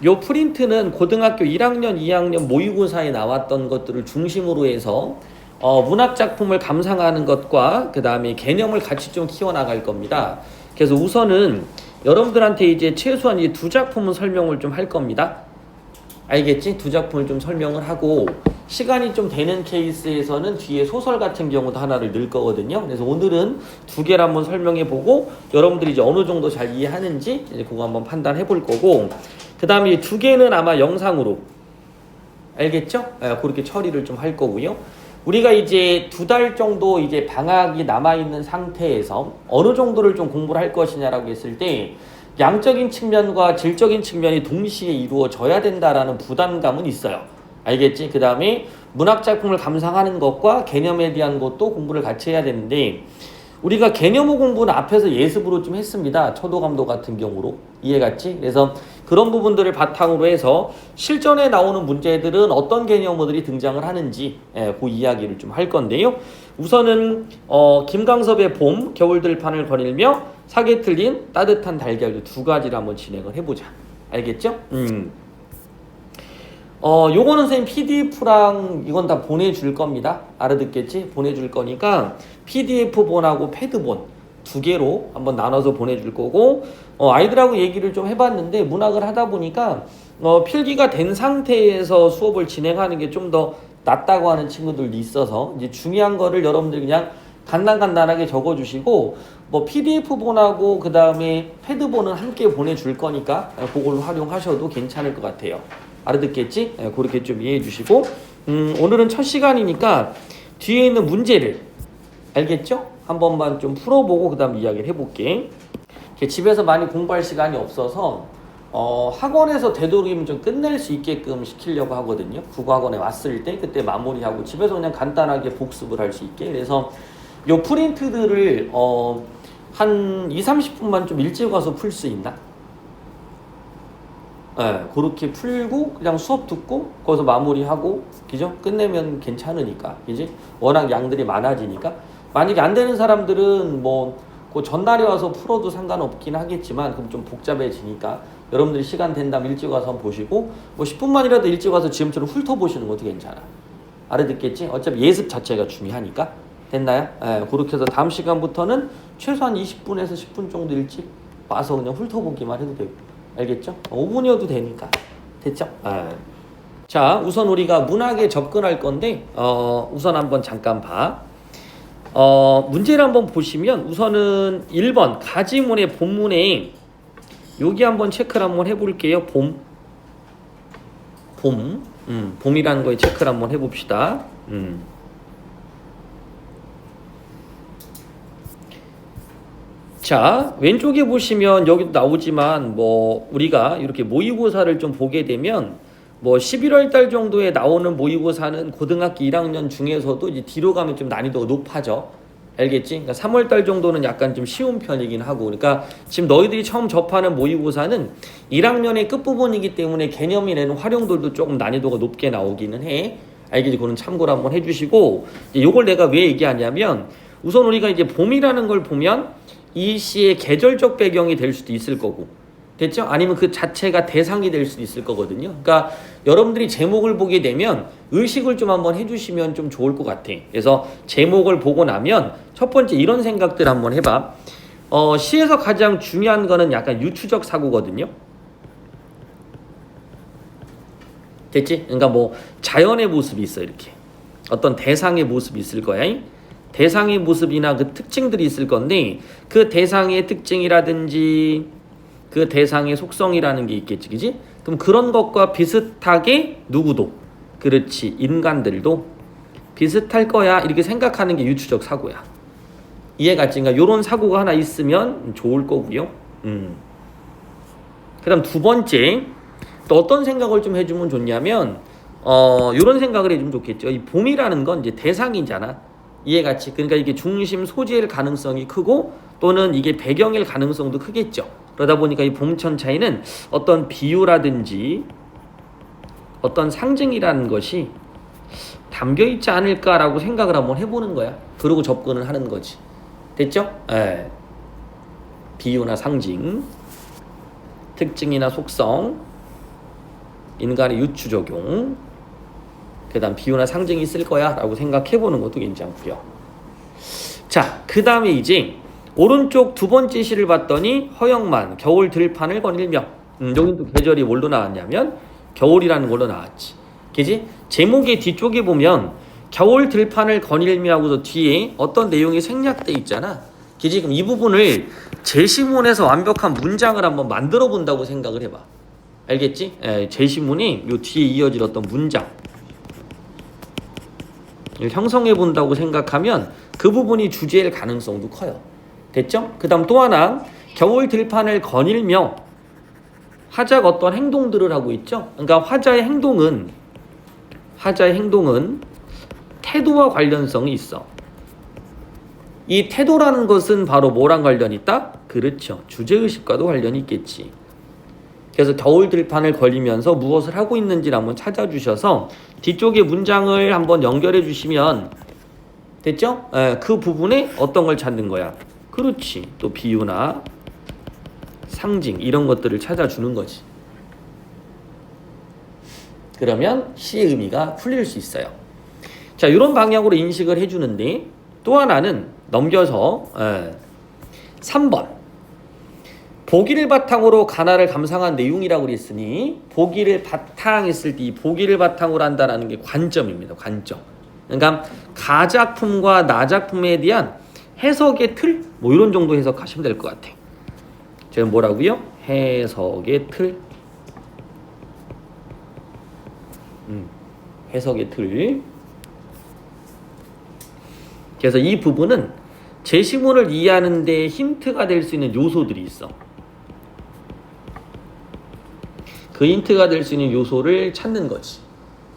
요 프린트는 고등학교 1학년, 2학년 모의고사에 나왔던 것들을 중심으로 해서 문학 작품을 감상하는 것과 그 다음에 개념을 같이 좀 키워나갈 겁니다. 그래서 우선은 여러분들한테 이제 최소한 이 두 작품은 설명을 좀 할 겁니다. 알겠지? 두 작품을 좀 설명을 하고 시간이 좀 되는 케이스에서는 뒤에 소설 같은 경우도 하나를 넣을 거거든요. 그래서 오늘은 두 개를 한번 설명해 보고 여러분들이 이제 어느 정도 잘 이해하는지 이제 그거 한번 판단해 볼 거고, 그 다음에 두 개는 아마 영상으로, 알겠죠? 그렇게 처리를 좀 할 거고요. 우리가 이제 두 달 정도 이제 방학이 남아있는 상태에서 어느 정도를 좀 공부를 할 것이냐라고 했을 때 양적인 측면과 질적인 측면이 동시에 이루어져야 된다라는 부담감은 있어요. 알겠지? 그 다음에 문학작품을 감상하는 것과 개념에 대한 것도 공부를 같이 해야 되는데, 우리가 개념 공부는 앞에서 예습으로 좀 했습니다. 초도감도 같은 경우로. 이해갔지? 그래서 그런 부분들을 바탕으로 해서 실전에 나오는 문제들은 어떤 개념어들이 등장을 하는지 그 이야기를 좀 할 건데요. 우선은 김강섭의 봄, 겨울들판을 거닐며 사계 틀린 따뜻한 달걀 두 가지를 한번 진행을 해보자. 알겠죠? 요거는 선생님 PDF랑 이건 다 보내줄 겁니다. 알아듣겠지? 보내줄 거니까 PDF본하고 패드본 두 개로 한번 나눠서 보내줄 거고, 아이들하고 얘기를 좀 해봤는데 문학을 하다 보니까 필기가 된 상태에서 수업을 진행하는 게 좀 더 낫다고 하는 친구들도 있어서 이제 중요한 거를 여러분들 그냥 간단하게 적어주시고, 뭐 PDF본하고 그 다음에 패드본은 함께 보내줄 거니까 그걸로 활용하셔도 괜찮을 것 같아요. 알아듣겠지? 그렇게 좀 이해해 주시고, 오늘은 첫 시간이니까 뒤에 있는 문제를, 알겠죠? 한 번만 좀 풀어보고 그 다음 이야기를 해볼게. 집에서 많이 공부할 시간이 없어서 학원에서 되도록이면 좀 끝낼 수 있게끔 시키려고 하거든요. 국어학원에 왔을 때 그때 마무리하고 집에서 그냥 간단하게 복습을 할 수 있게. 그래서 요 프린트들을 한 20-30분만 좀 일찍 와서 풀 수 있나? 그렇게 풀고 그냥 수업 듣고 거기서 마무리하고, 그죠? 끝내면 괜찮으니까, 그지? 워낙 양들이 많아지니까. 만약에 안 되는 사람들은 그 전날에 와서 풀어도 상관없긴 하겠지만 그럼 좀 복잡해지니까 여러분들이 시간 된다면 일찍 와서 한번 보시고, 10분만이라도 일찍 와서 지금처럼 훑어보시는 것도 괜찮아. 알아듣겠지? 어차피 예습 자체가 중요하니까. 됐나요? 그렇게 해서 다음 시간부터는 최소한 20분에서 10분 정도 일찍 와서 그냥 훑어보기만 해도 되고. 알겠죠? 5분이어도 되니까. 됐죠? 자, 우선 우리가 문학에 접근할 건데 우선 한번 잠깐 봐. 문제를 한번 보시면 우선은 1번 가지문의 본문에 여기 한번 체크를 한번 해볼게요. 봄이라는 거에 체크를 한번 해봅시다. 자, 왼쪽에 보시면 여기도 나오지만 우리가 이렇게 모의고사를 좀 보게 되면 11월 달 정도에 나오는 모의고사는 고등학교 1학년 중에서도 이제 뒤로 가면 좀 난이도가 높아져. 알겠지? 그러니까 3월 달 정도는 약간 좀 쉬운 편이긴 하고, 그러니까 지금 너희들이 처음 접하는 모의고사는 1학년의 끝부분이기 때문에 개념이 내는 활용들도 조금 난이도가 높게 나오기는 해. 알겠지? 그거는 참고를 한번 해주시고, 이걸 내가 왜 얘기하냐면 우선 우리가 이제 봄이라는 걸 보면 이 시의 계절적 배경이 될 수도 있을 거고, 됐죠? 아니면 그 자체가 대상이 될 수도 있을 거거든요. 그러니까 여러분들이 제목을 보게 되면 의식을 좀 한번 해주시면 좀 좋을 것 같아. 그래서 제목을 보고 나면 첫 번째 이런 생각들 한번 해봐. 시에서 가장 중요한 거는 약간 유추적 사고거든요. 됐지? 그러니까 자연의 모습이 있어. 이렇게 어떤 대상의 모습이 있을 거야. 대상의 모습이나 그 특징들이 있을 건데 그 대상의 특징이라든지 그 대상의 속성이라는 게 있겠지, 그지? 그럼 그런 것과 비슷하게 누구도, 그렇지, 인간들도 비슷할 거야 이렇게 생각하는 게 유추적 사고야. 이해갔지? 그러니까 이런 사고가 하나 있으면 좋을 거고요. 그 다음 두 번째, 또 어떤 생각을 좀 해주면 좋냐면 이런 생각을 해주면 좋겠죠. 이 봄이라는 건 이제 대상이잖아. 이해같이. 그러니까 이게 중심 소재일 가능성이 크고 또는 이게 배경일 가능성도 크겠죠. 그러다 보니까 이 봄천차에는 어떤 비유라든지 어떤 상징이라는 것이 담겨있지 않을까라고 생각을 한번 해보는 거야. 그러고 접근을 하는 거지. 됐죠? 비유나 상징, 특징이나 속성. 인간의 유추 적용. 그 다음 비유나 상징이 있을 거야 라고 생각해보는 것도 괜찮고요. 자, 그 다음에 이제 오른쪽 두 번째 시를 봤더니 허영만 겨울 들판을 거닐며 여긴 또 계절이 뭘로 나왔냐면 겨울이라는 걸로 나왔지. 그지? 제목의 뒤쪽에 보면 겨울 들판을 거닐며 하고서 뒤에 어떤 내용이 생략돼 있잖아. 그지? 그럼 이 부분을 제시문에서 완벽한 문장을 한번 만들어 본다고 생각을 해봐. 알겠지? 제시문이 요 뒤에 이어질 어떤 문장 형성해 본다고 생각하면 그 부분이 주제일 가능성도 커요. 됐죠? 그 다음 또 하나, 겨울 들판을 거닐며 화자가 어떤 행동들을 하고 있죠? 그러니까 화자의 행동은 태도와 관련성이 있어. 이 태도라는 것은 바로 뭐랑 관련이 있다? 그렇죠. 주제의식과도 관련이 있겠지. 그래서 겨울 들판을 걸리면서 무엇을 하고 있는지를 한번 찾아주셔서 뒤쪽에 문장을 한번 연결해 주시면 됐죠? 그 부분에 어떤 걸 찾는 거야? 그렇지. 또 비유나 상징 이런 것들을 찾아주는 거지. 그러면 시의 의미가 풀릴 수 있어요. 자, 이런 방향으로 인식을 해주는데 또 하나는 넘겨서 3번 보기를 바탕으로 가나를 감상한 내용이라고 그랬으니 보기를 바탕했을 때 이 보기를 바탕으로 한다는 게 관점입니다. 관점. 그러니까 가작품과 나작품에 대한 해석의 틀? 뭐 이런 정도 해석하시면 될 것 같아요. 지금 뭐라고요? 해석의 틀. 해석의 틀. 그래서 이 부분은 제시문을 이해하는 데 힌트가 될 수 있는 요소들이 있어. 그 힌트가 될 수 있는 요소를 찾는 거지.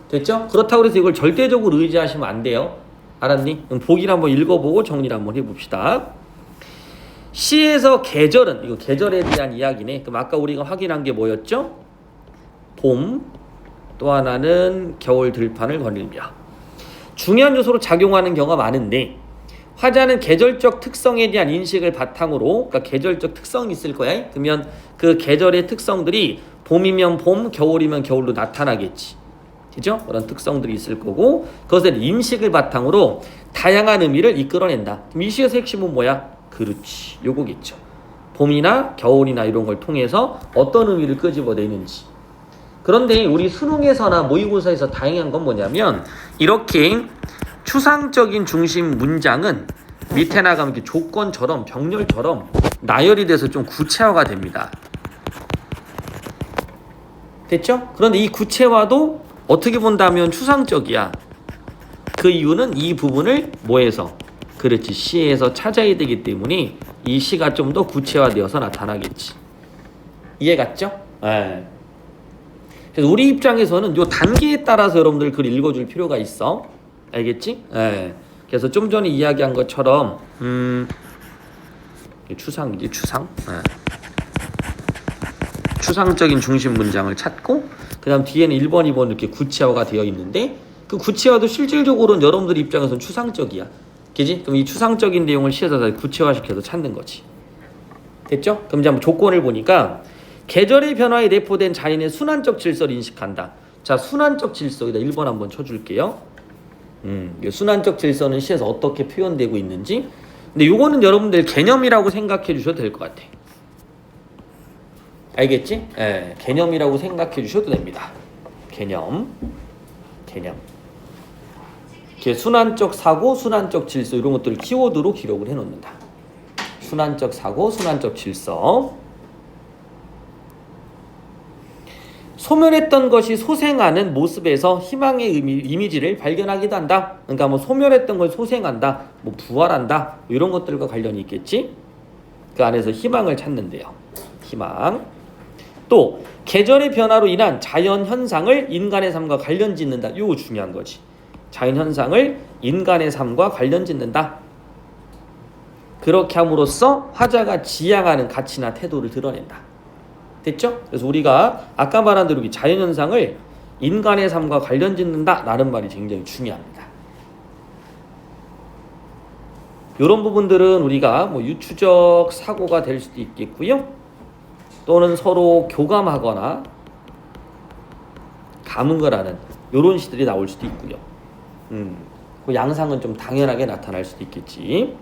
됐죠? 그렇다고 해서 이걸 절대적으로 의지하시면 안 돼요. 알았니? 그럼 보기를 한번 읽어보고 정리를 한번 해봅시다. 시에서 계절은, 이거 계절에 대한 이야기네. 그럼 아까 우리가 확인한 게 뭐였죠? 봄, 또 하나는 겨울 들판을 거닐며. 중요한 요소로 작용하는 경우가 많은데 화자는 계절적 특성에 대한 인식을 바탕으로, 그러니까 계절적 특성이 있을 거야. 그러면 그 계절의 특성들이 봄이면 봄, 겨울이면 겨울로 나타나겠지. 그죠? 그런 특성들이 있을 거고 그것을 인식을 바탕으로 다양한 의미를 이끌어낸다. 그럼 이 시에서 핵심은 뭐야? 그렇지. 요거겠죠. 봄이나 겨울이나 이런 걸 통해서 어떤 의미를 끄집어내는지. 그런데 우리 수능에서나 모의고사에서 다행한 건 뭐냐면 이렇게 추상적인 중심 문장은 밑에 나가면 이렇게 조건처럼 병렬처럼 나열이 돼서 좀 구체화가 됩니다. 됐죠? 그런데 이 구체화도 어떻게 본다면 추상적이야. 그 이유는 이 부분을 뭐에서? 그렇지. 시에서 찾아야 되기 때문에 이 시가 좀 더 구체화되어서 나타나겠지. 이해 갔죠? 네. 그래서 우리 입장에서는 이 단계에 따라서 여러분들 글 읽어줄 필요가 있어. 알겠지? 네. 그래서 좀 전에 이야기한 것처럼 추상이지 추상. 네. 추상적인 중심 문장을 찾고 그 다음 뒤에는 1번, 2번 이렇게 구체화가 되어 있는데 그 구체화도 실질적으로는 여러분들 입장에서는 추상적이야. 그지? 그럼 이 추상적인 내용을 시에서 구체화시켜서 찾는 거지. 됐죠? 그럼 이제 한번 조건을 보니까 계절의 변화에 내포된 자연의 순환적 질서를 인식한다. 자, 순환적 질서 여기다 1번 한번 쳐줄게요. 순환적 질서는 시에서 어떻게 표현되고 있는지. 근데 요거는 여러분들 개념이라고 생각해 주셔도 될 것 같아. 알겠지? 예, 개념이라고 생각해 주셔도 됩니다. 개념. 순환적 사고, 순환적 질서 이런 것들을 키워드로 기록을 해놓는다. 순환적 사고, 순환적 질서. 소멸했던 것이 소생하는 모습에서 희망의 이미지를 발견하기도 한다. 그러니까 뭐 소멸했던 걸 소생한다, 뭐 부활한다 이런 것들과 관련이 있겠지. 그 안에서 희망을 찾는데요. 희망. 또 계절의 변화로 인한 자연 현상을 인간의 삶과 관련 짓는다. 이거 중요한 거지. 자연 현상을 인간의 삶과 관련 짓는다. 그렇게 함으로써 화자가 지향하는 가치나 태도를 드러낸다. 됐죠? 그래서 우리가 아까 말한 대로 자연 현상을 인간의 삶과 관련 짓는다 라는 말이 굉장히 중요합니다. 이런 부분들은 우리가 뭐 유추적 사고가 될 수도 있겠고요. 또는 서로 교감하거나 감은 거라는 요런 시들이 나올 수도 있고요. 그 양상은 좀 당연하게 나타날 수도 있겠지.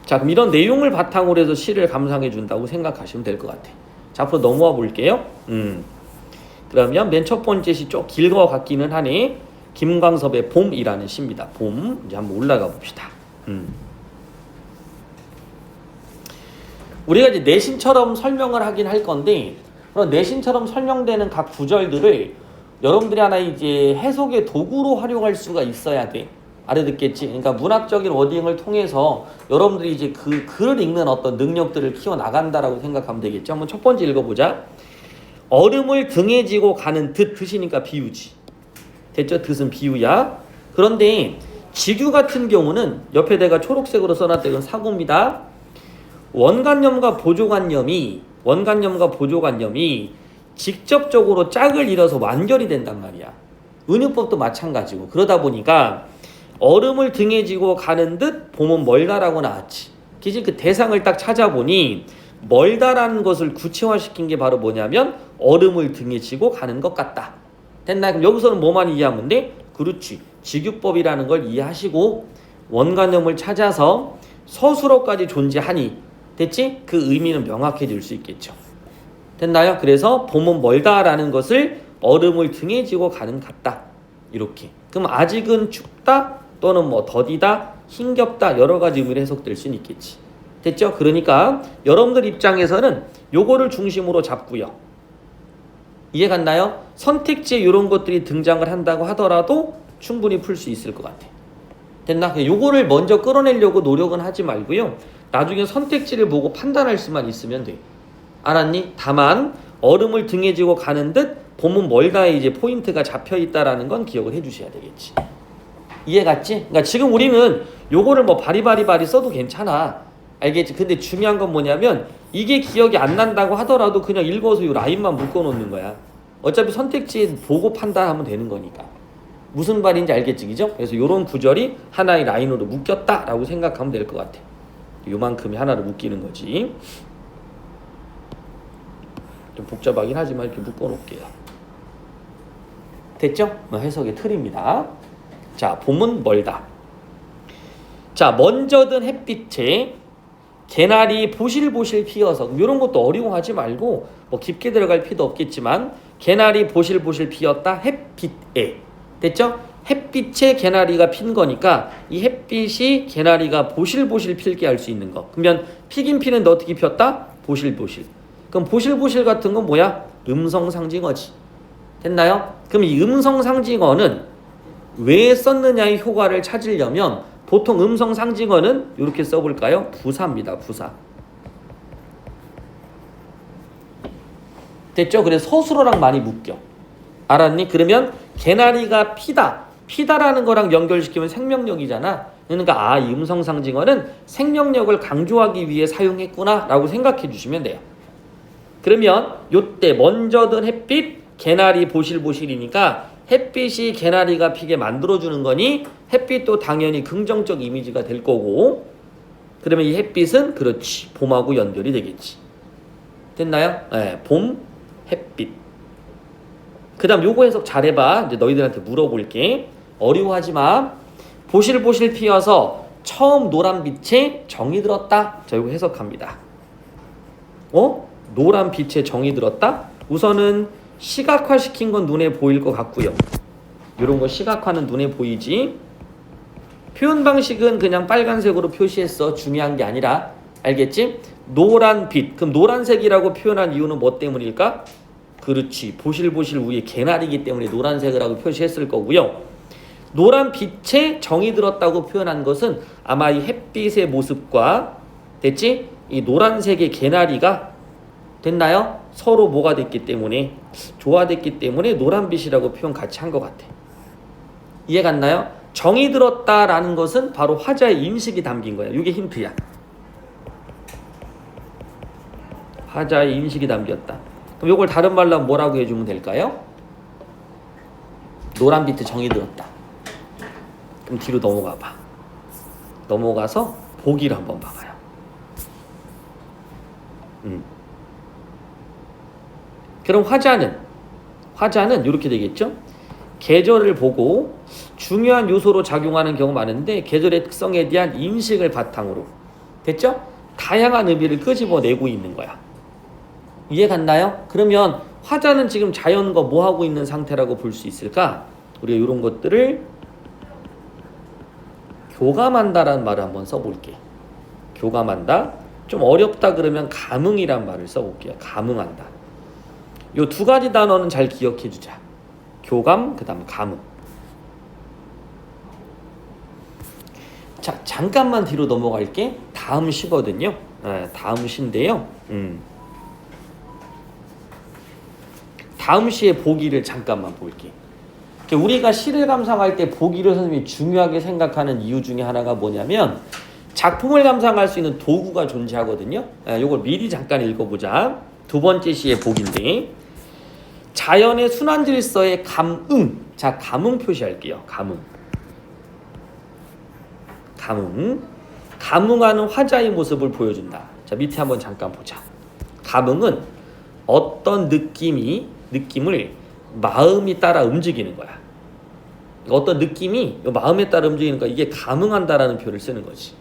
자, 그럼 이런 내용을 바탕으로 해서 시를 감상해 준다고 생각하시면 될 것 같아. 자, 앞으로 넘어와 볼게요. 그러면 맨 첫 번째 시 좀 길 것 같기는 하네. 김광섭의 봄이라는 시입니다. 봄. 이제 한번 올라가 봅시다. 우리가 이제 내신처럼 설명을 하긴 할 건데, 그런 내신처럼 설명되는 각 구절들을 여러분들이 하나 이제 해석의 도구로 활용할 수가 있어야 돼. 알아듣겠지? 그러니까 문학적인 워딩을 통해서 여러분들이 이제 그 글을 읽는 어떤 능력들을 키워나간다라고 생각하면 되겠죠. 한번 첫 번째 읽어보자. 얼음을 등에 지고 가는 뜻이니까 비유지. 됐죠? 뜻은 비유야. 그런데 지규 같은 경우는 옆에 내가 초록색으로 써놨던 건 사고입니다. 원관념과 보조관념이 직접적으로 짝을 이뤄서 완결이 된단 말이야. 은유법도 마찬가지고. 그러다 보니까 얼음을 등에 지고 가는 듯 봄은 멀다라고 나왔지. 그치? 그 대상을 딱 찾아보니 멀다라는 것을 구체화시킨 게 바로 뭐냐면 얼음을 등에 지고 가는 것 같다. 됐나? 그럼 여기서는 뭐만 이해하면 돼? 그렇지. 직유법이라는 걸 이해하시고 원관념을 찾아서 서술어까지 존재하니 됐지? 그 의미는 명확해질 수 있겠죠. 됐나요? 그래서 봄은 멀다라는 것을 얼음을 등에 지고 가는 같다. 이렇게. 그럼 아직은 춥다 또는 뭐 더디다, 힘겹다 여러 가지 의미로 해석될 수는 있겠지. 됐죠? 그러니까 여러분들 입장에서는 요거를 중심으로 잡고요. 이해 갔나요? 선택지에 이런 것들이 등장을 한다고 하더라도 충분히 풀 수 있을 것 같아. 됐나? 요거를 먼저 끌어내려고 노력은 하지 말고요. 나중에 선택지를 보고 판단할 수만 있으면 돼. 알았니? 다만 얼음을 등에 지고 가는 듯 봄은 멀다에 이제 포인트가 잡혀 있다라는 건 기억을 해주셔야 되겠지. 이해 갔지? 그러니까 지금 우리는 요거를 뭐 바리바리 써도 괜찮아. 알겠지? 근데 중요한 건 뭐냐면 이게 기억이 안 난다고 하더라도 그냥 읽어서 요 라인만 묶어놓는 거야. 어차피 선택지 보고 판단하면 되는 거니까. 무슨 말인지 알겠지? 그죠? 그래서 요런 구절이 하나의 라인으로 묶였다라고 생각하면 될 것 같아. 요만큼이 하나로 묶이는 거지. 좀 복잡하긴 하지만 이렇게 묶어놓을게요. 됐죠? 해석의 틀입니다. 자, 봄은 멀다. 자, 먼저 든 햇빛에 개나리 보실보실 피어서, 이런 것도 어려워하지 말고 뭐 깊게 들어갈 필요도 없겠지만 개나리 보실보실 피었다. 햇빛에. 됐죠? 햇빛에 개나리가 핀 거니까 이 햇빛이 개나리가 보실보실 필게 할 수 있는 거. 그러면 피긴 피는데 어떻게 폈다? 보실보실. 그럼 보실보실 같은 건 뭐야? 음성상징어지. 됐나요? 그럼 이 음성상징어는 왜 썼느냐의 효과를 찾으려면 보통 음성상징어는 이렇게 써볼까요? 부사입니다. 부사. 됐죠? 그래서 서술어랑 많이 묶여. 알았니? 그러면 개나리가 피다. 피다라는 거랑 연결시키면 생명력이잖아. 그러니까 이 음성상징어는 생명력을 강조하기 위해 사용했구나 라고 생각해 주시면 돼요. 그러면 요때 먼저 든 햇빛 개나리 보실보실이니까 햇빛이 개나리가 피게 만들어주는 거니 햇빛도 당연히 긍정적 이미지가 될 거고, 그러면 이 햇빛은 그렇지 봄하고 연결이 되겠지. 됐나요? 네, 봄 햇빛. 그 다음 요거 해석 잘해봐. 이제 너희들한테 물어볼게. 어려워하지 마. 보실보실 피어서 처음 노란빛에 정이 들었다. 자, 요거 해석합니다. 노란빛에 정이 들었다? 우선은 시각화시킨 건 눈에 보일 것 같고요. 이런 거 시각화는 눈에 보이지. 표현 방식은 그냥 빨간색으로 표시했어. 중요한 게 아니라. 알겠지? 노란빛. 그럼 노란색이라고 표현한 이유는 뭐 때문일까? 그렇지. 보실보실 위에 개나리기 때문에 노란색이라고 표시했을 거고요. 노란빛에 정이 들었다고 표현한 것은 아마 이 햇빛의 모습과 됐지? 이 노란색의 개나리가 됐나요? 서로 뭐가 됐기 때문에 조화됐기 때문에 노란빛이라고 표현 같이 한 것 같아. 이해 갔나요? 정이 들었다라는 것은 바로 화자의 인식이 담긴 거야. 이게 힌트야. 화자의 인식이 담겼다. 그럼 이걸 다른 말로 뭐라고 해주면 될까요? 노란빛에 정이 들었다. 그럼 뒤로 넘어가 봐. 넘어가서 보기를 한번 봐봐요. 그럼 화자는 이렇게 되겠죠. 계절을 보고 중요한 요소로 작용하는 경우 많은데 계절의 특성에 대한 인식을 바탕으로 됐죠? 다양한 의미를 끄집어내고 있는 거야. 이해 갔나요? 그러면 화자는 지금 자연과 뭐 하고 있는 상태라고 볼 수 있을까? 우리가 이런 것들을 교감한다라는 말을 한번 써볼게. 교감한다. 좀 어렵다 그러면 감흥이란 말을 써볼게요. 감흥한다. 요 두 가지 단어는 잘 기억해 주자. 교감, 그 다음 감흥. 자, 잠깐만 뒤로 넘어갈게. 다음 시거든요. 다음 시인데요. 다음 시의 보기를 잠깐만 볼게. 우리가 시를 감상할 때 보기를 선생님이 중요하게 생각하는 이유 중에 하나가 뭐냐면 작품을 감상할 수 있는 도구가 존재하거든요. 이걸 미리 잠깐 읽어보자. 두 번째 시의 보기인데 자연의 순환 질서의 감응. 자, 감응 표시할게요. 감응하는 화자의 모습을 보여준다. 자, 밑에 한번 잠깐 보자. 감응은 어떤 느낌을 마음이 따라 움직이는 거야. 어떤 느낌이 마음에 따라 움직이는 거야. 이게 감응한다라는 표현을 쓰는 거지.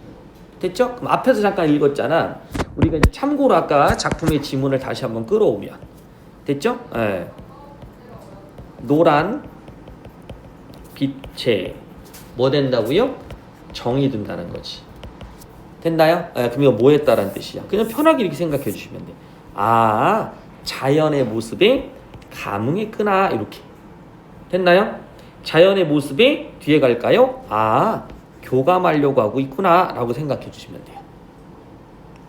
됐죠? 그럼 앞에서 잠깐 읽었잖아. 우리가 이제 참고로 아까 작품의 지문을 다시 한번 끌어오면 됐죠? 노란 빛에 뭐 된다고요? 정이 든다는 거지. 됐나요? 그럼 이거 뭐 했다라는 뜻이야. 그냥 편하게 이렇게 생각해 주시면 돼. 아, 자연의 모습에 감흥했구나. 이렇게. 됐나요? 자연의 모습에 뒤에 갈까요? 아, 교감하려고 하고 있구나 라고 생각해 주시면 돼요.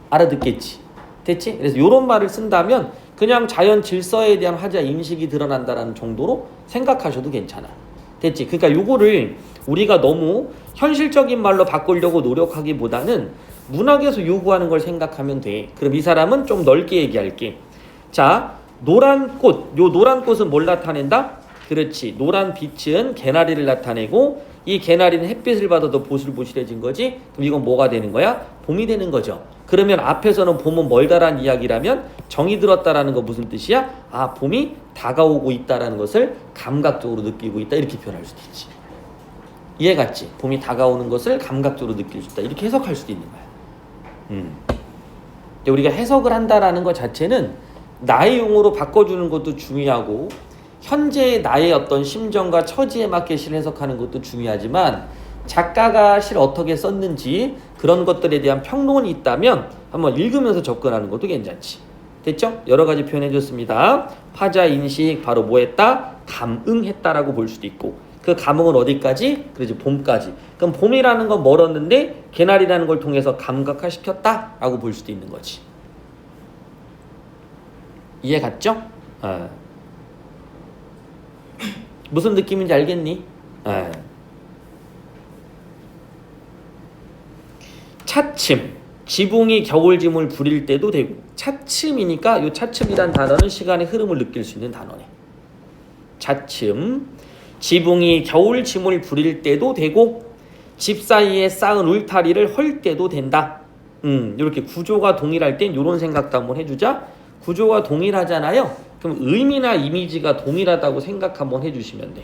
알아듣겠지? 됐지? 그래서 이런 말을 쓴다면 그냥 자연 질서에 대한 화자 인식이 드러난다는 정도로 생각하셔도 괜찮아. 됐지? 그러니까 요거를 우리가 너무 현실적인 말로 바꾸려고 노력하기보다는 문학에서 요구하는 걸 생각하면 돼. 그럼 이 사람은 좀 넓게 얘기할게. 자, 노란 꽃. 요 노란 꽃은 뭘 나타낸다? 그렇지. 노란 빛은 개나리를 나타내고 이 개나리는 햇빛을 받아도 보슬보슬해진 거지. 그럼 이건 뭐가 되는 거야? 봄이 되는 거죠. 그러면 앞에서는 봄은 멀다란 이야기라면 정이 들었다라는 거 무슨 뜻이야? 아, 봄이 다가오고 있다라는 것을 감각적으로 느끼고 있다. 이렇게 표현할 수도 있지. 이해 갔지? 봄이 다가오는 것을 감각적으로 느낄 수 있다. 이렇게 해석할 수도 있는 거야. 우리가 해석을 한다라는 것 자체는 나의 용어로 바꿔주는 것도 중요하고 현재의 나의 어떤 심정과 처지에 맞게 시를 해석하는 것도 중요하지만 작가가 시를 어떻게 썼는지 그런 것들에 대한 평론이 있다면 한번 읽으면서 접근하는 것도 괜찮지. 됐죠? 여러 가지 표현해줬습니다. 화자 인식 바로 뭐 했다? 감응했다라고 볼 수도 있고 그 감흥은 어디까지? 그러지 봄까지. 그럼 봄이라는 건 멀었는데 개나리라는 걸 통해서 감각화시켰다라고 볼 수도 있는 거지. 이해 갔죠? 무슨 느낌인지 알겠니? 차츰 지붕이 겨울짐을 부릴 때도 되고 차츰이니까 이 차츰이란 단어는 시간의 흐름을 느낄 수 있는 단어네. 차츰 지붕이 겨울짐을 부릴 때도 되고 집 사이에 쌓은 울타리를 헐 때도 된다. 이렇게 구조가 동일할 땐 이런 생각도 한번 해주자. 구조가 동일하잖아요. 그럼 의미나 이미지가 동일하다고 생각 한번 해주시면 돼.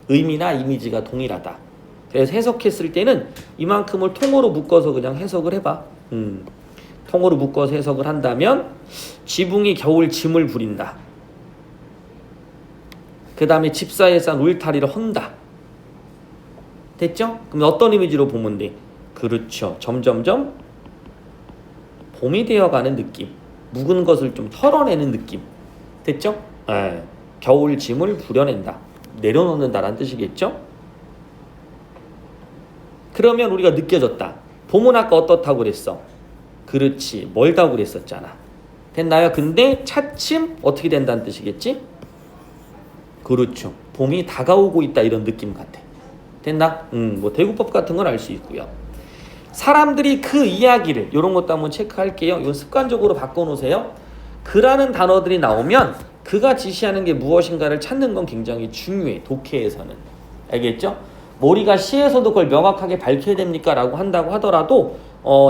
의미나 이미지가 동일하다. 그래서 해석했을 때는 이만큼을 통으로 묶어서 그냥 해석을 해봐. 통으로 묶어서 해석을 한다면 지붕이 겨울 짐을 부린다. 그 다음에 집 사이에 쌓은 울타리를 헌다. 됐죠? 그럼 어떤 이미지로 보면 돼? 그렇죠. 점점점 봄이 되어가는 느낌. 묵은 것을 좀 털어내는 느낌. 됐죠? 겨울 짐을 부려낸다. 내려놓는다라는 뜻이겠죠? 그러면 우리가 느껴졌다. 봄은 아까 어떻다고 그랬어? 그렇지. 멀다고 그랬었잖아. 됐나요? 근데 차츰 어떻게 된다는 뜻이겠지? 그렇죠. 봄이 다가오고 있다 이런 느낌 같아. 됐나? 뭐 대구법 같은 건 알 수 있고요. 사람들이 그 이야기를 이런 것도 한번 체크할게요. 이건 습관적으로 바꿔놓으세요. 그라는 단어들이 나오면 그가 지시하는 게 무엇인가를 찾는 건 굉장히 중요해. 독해에서는. 알겠죠? 우리가 시에서도 그걸 명확하게 밝혀야 됩니까? 라고 한다고 하더라도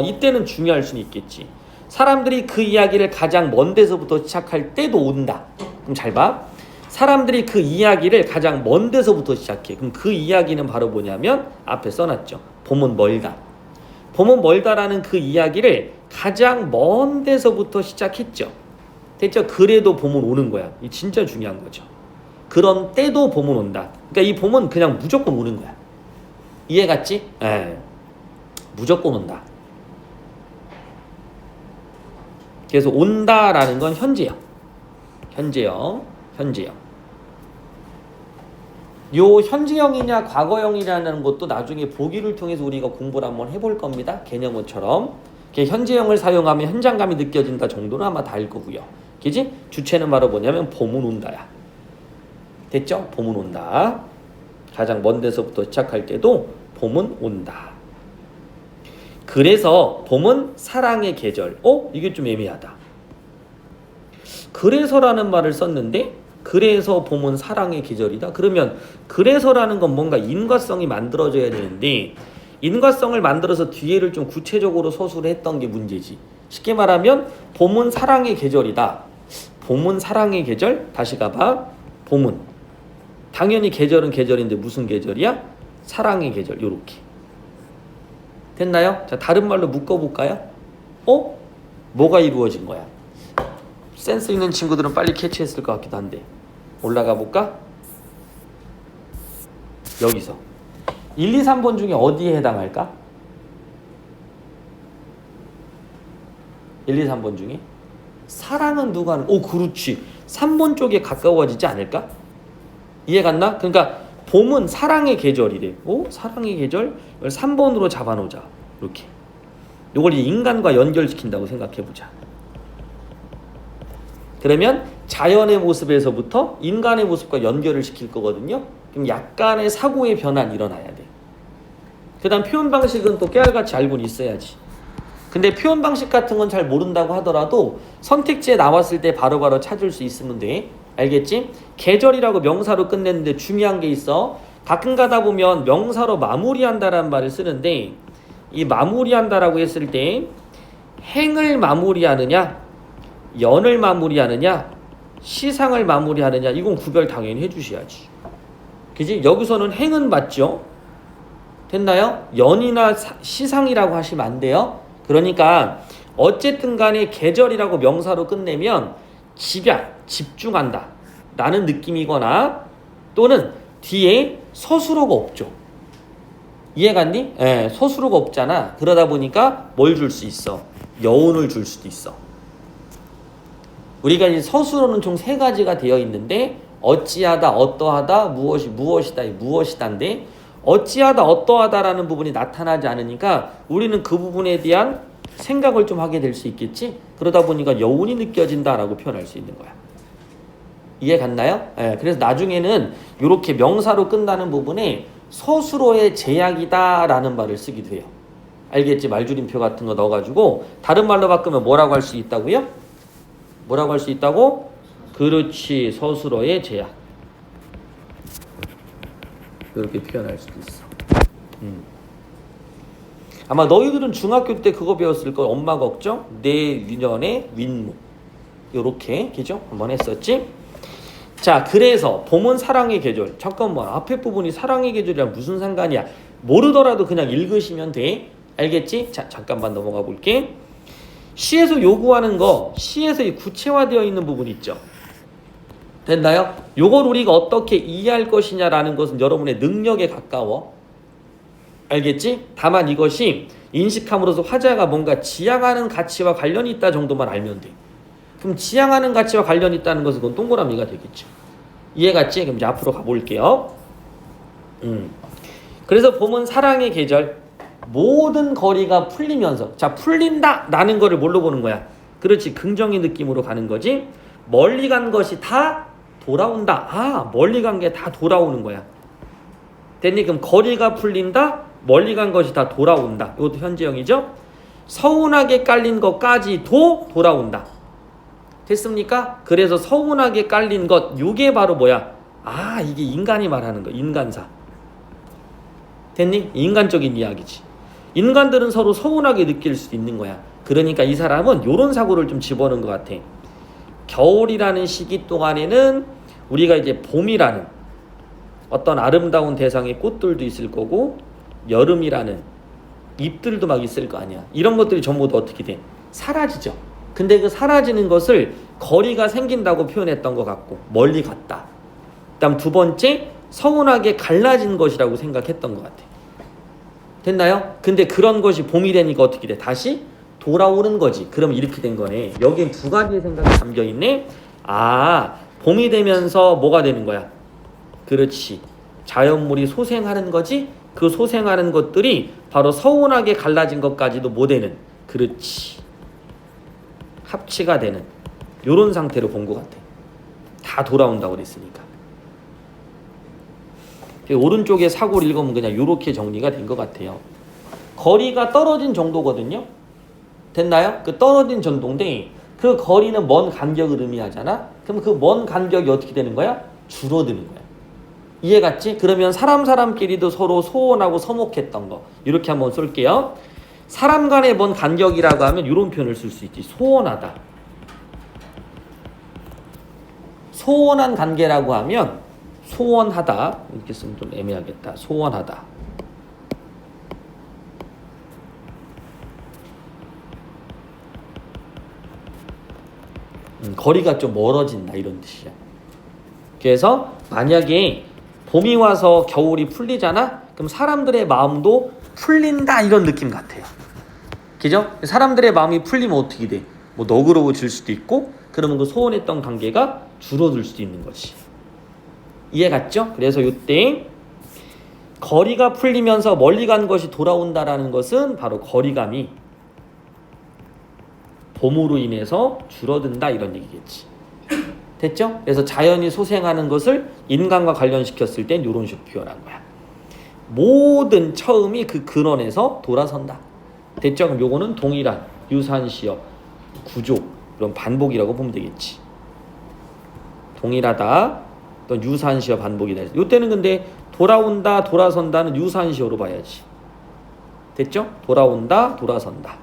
이때는 중요할 수는 있겠지. 사람들이 그 이야기를 가장 먼 데서부터 시작할 때도 온다. 그럼 잘 봐. 사람들이 그 이야기를 가장 먼 데서부터 시작해. 그럼 그 이야기는 바로 뭐냐면 앞에 써놨죠. 봄은 멀다. 봄은 멀다라는 그 이야기를 가장 먼 데서부터 시작했죠. 됐죠? 그래도 봄은 오는 거야. 이 진짜 중요한 거죠. 그런 때도 봄은 온다. 그러니까 이 봄은 그냥 무조건 오는 거야. 이해 갔지? 무조건 온다. 그래서 온다라는 건 현재형. 요 현재형이냐 과거형이냐는 것도 나중에 보기를 통해서 우리가 공부를 한번 해볼 겁니다. 개념어처럼. 현재형을 사용하면 현장감이 느껴진다 정도는 아마 다 알 거고요. 그지? 주체는 바로 뭐냐면 봄은 온다야. 됐죠? 봄은 온다. 가장 먼 데서부터 시작할 때도 봄은 온다. 그래서 봄은 사랑의 계절. 이게 좀 애매하다. 그래서라는 말을 썼는데 그래서 봄은 사랑의 계절이다. 그러면 그래서라는 건 뭔가 인과성이 만들어져야 되는데 인과성을 만들어서 뒤에를 좀 구체적으로 서술을 했던 게 문제지. 쉽게 말하면 봄은 사랑의 계절이다. 봄은 사랑의 계절? 다시 가봐. 봄은 당연히 계절은 계절인데 무슨 계절이야? 사랑의 계절. 요렇게 됐나요? 자, 다른 말로 묶어볼까요? 뭐가 이루어진 거야? 센스 있는 친구들은 빨리 캐치했을 것 같기도 한데 올라가 볼까? 여기서 1, 2, 3번 중에 어디에 해당할까? 1, 2, 3번 중에 사랑은 누가 하는? 그렇지. 3번 쪽에 가까워지지 않을까? 이해 갔나? 그러니까 봄은 사랑의 계절이래. 사랑의 계절? 이걸 3번으로 잡아놓자. 이렇게. 이걸 인간과 연결시킨다고 생각해보자. 그러면 자연의 모습에서부터 인간의 모습과 연결을 시킬 거거든요. 그럼 약간의 사고의 변화는 일어나야 돼. 그 다음 표현 방식은 또 깨알같이 알고는 있어야지. 근데 표현 방식 같은 건 잘 모른다고 하더라도 선택지에 나왔을 때 바로바로 찾을 수 있으면 돼. 알겠지? 계절이라고 명사로 끝냈는데 중요한 게 있어. 가끔 가다 보면 명사로 마무리한다라는 말을 쓰는데 이 마무리한다라고 했을 때 행을 마무리하느냐 연을 마무리하느냐 시상을 마무리하느냐 이건 구별 당연히 해주셔야지. 그지? 여기서는 행은 맞죠? 됐나요? 연이나 시상이라고 하시면 안 돼요. 그러니까 어쨌든 간에 계절이라고 명사로 끝내면 집중한다 라는 느낌이거나 또는 뒤에 서술어가 없죠. 이해갔니? 서술어가 없잖아. 그러다 보니까 뭘 줄 수 있어? 여운을 줄 수도 있어. 우리가 이제 서술어는 총 3가지가 되어 있는데 어찌하다, 어떠하다, 무엇이다인데 어찌하다, 어떠하다라는 부분이 나타나지 않으니까 우리는 그 부분에 대한 생각을 좀 하게 될 수 있겠지? 그러다 보니까 여운이 느껴진다라고 표현할 수 있는 거야. 이해 갔나요? 그래서 나중에는 이렇게 명사로 끝나는 부분에 서술어의 제약이다라는 말을 쓰기도 해요. 알겠지? 말줄임표 같은 거 넣어가지고 다른 말로 바꾸면 뭐라고 할 수 있다고요? 뭐라고 할 수 있다고? 그렇지. 서술어의 제약. 이렇게 표현할 수도 있어. 아마 너희들은 중학교 때 그거 배웠을 걸. 엄마 걱정, 내 유년의 윗목. 요렇게 그죠? 한번 했었지? 자, 그래서 봄은 사랑의 계절. 잠깐만, 앞에 부분이 사랑의 계절이랑 무슨 상관이야? 모르더라도 그냥 읽으시면 돼. 알겠지? 자, 잠깐만 넘어가 볼게. 시에서 요구하는 거, 시에서 구체화되어 있는 부분 있죠. 됐나요? 요걸 우리가 어떻게 이해할 것이냐라는 것은 여러분의 능력에 가까워. 알겠지? 다만 이것이 인식함으로써 화자가 뭔가 지향하는 가치와 관련이 있다 정도만 알면 돼. 그럼 지향하는 가치와 관련이 있다는 것은 그건 동그라미가 되겠죠. 이해 갔지? 그럼 이제 앞으로 가볼게요. 그래서 봄은 사랑의 계절. 모든 거리가 풀리면서, 자, 풀린다 라는 거를 뭘로 보는 거야? 그렇지, 긍정의 느낌으로 가는 거지. 멀리 간 것이 다 돌아온다. 멀리 간 게 다 돌아오는 거야. 됐니? 그럼 거리가 풀린다, 멀리 간 것이 다 돌아온다. 이것도 현재형이죠. 서운하게 깔린 것까지도 돌아온다. 됐습니까? 그래서 서운하게 깔린 것, 이게 바로 뭐야? 이게 인간이 말하는 거, 인간사. 됐니? 인간적인 이야기지. 인간들은 서로 서운하게 느낄 수 있는 거야. 그러니까 이 사람은 이런 사고를 좀 집어넣은 것 같아. 겨울이라는 시기 동안에는 우리가 이제 봄이라는 어떤 아름다운 대상의 꽃들도 있을 거고 여름이라는 잎들도 막 있을 거 아니야. 이런 것들이 전부 다 어떻게 돼? 사라지죠. 근데 그 사라지는 것을 거리가 생긴다고 표현했던 것 같고 멀리 갔다. 그다음 두 번째 서운하게 갈라진 것이라고 생각했던 것 같아. 됐나요? 근데 그런 것이 봄이 되니까 어떻게 돼? 다시 돌아오는 거지. 그럼 이렇게 된 거네. 여기엔 두 가지의 생각이 담겨 있네. 아, 봄이 되면서 뭐가 되는 거야? 그렇지. 자연물이 소생하는 거지. 그 소생하는 것들이 바로 서운하게 갈라진 것까지도 뭐 되는? 그렇지. 합치가 되는 요런 상태로 본 것 같아. 다 돌아온다고 그랬으니까. 오른쪽에 사고를 읽으면 그냥 요렇게 정리가 된 것 같아요. 거리가 떨어진 정도거든요. 됐나요? 그 떨어진 정도인데 그 거리는 먼 간격을 의미하잖아. 그럼 그 먼 간격이 어떻게 되는 거야? 줄어드는 거야. 이해 갔지? 그러면 사람끼리도 서로 소원하고 서먹했던 거 이렇게 한번 쏠게요. 사람 간의 먼 간격이라고 하면 이런 표현을 쓸 수 있지. 소원하다. 소원한 관계라고 하면 소원하다 이렇게 쓰면 좀 애매하겠다. 소원하다. 거리가 좀 멀어진다 이런 뜻이야. 그래서 만약에 봄이 와서 겨울이 풀리잖아? 그럼 사람들의 마음도 풀린다 이런 느낌 같아요. 그죠? 사람들의 마음이 풀리면 어떻게 돼? 뭐 너그러워질 수도 있고 그러면 그 소원했던 관계가 줄어들 수도 있는 거지. 이해 갔죠? 그래서 이때 거리가 풀리면서 멀리 간 것이 돌아온다라는 것은 바로 거리감이 봄으로 인해서 줄어든다 이런 얘기겠지. 됐죠? 그래서 자연이 소생하는 것을 인간과 관련시켰을 땐 이런 식으로 표현한 거야. 모든 처음이 그 근원에서 돌아선다. 됐죠? 그럼 요거는 동일한 유사한 시어 구조 그런 반복이라고 보면 되겠지. 동일하다 또 유사한 시어 반복이다. 요때는 근데 돌아온다 돌아선다는 유사한 시어로 봐야지. 됐죠? 돌아온다 돌아선다.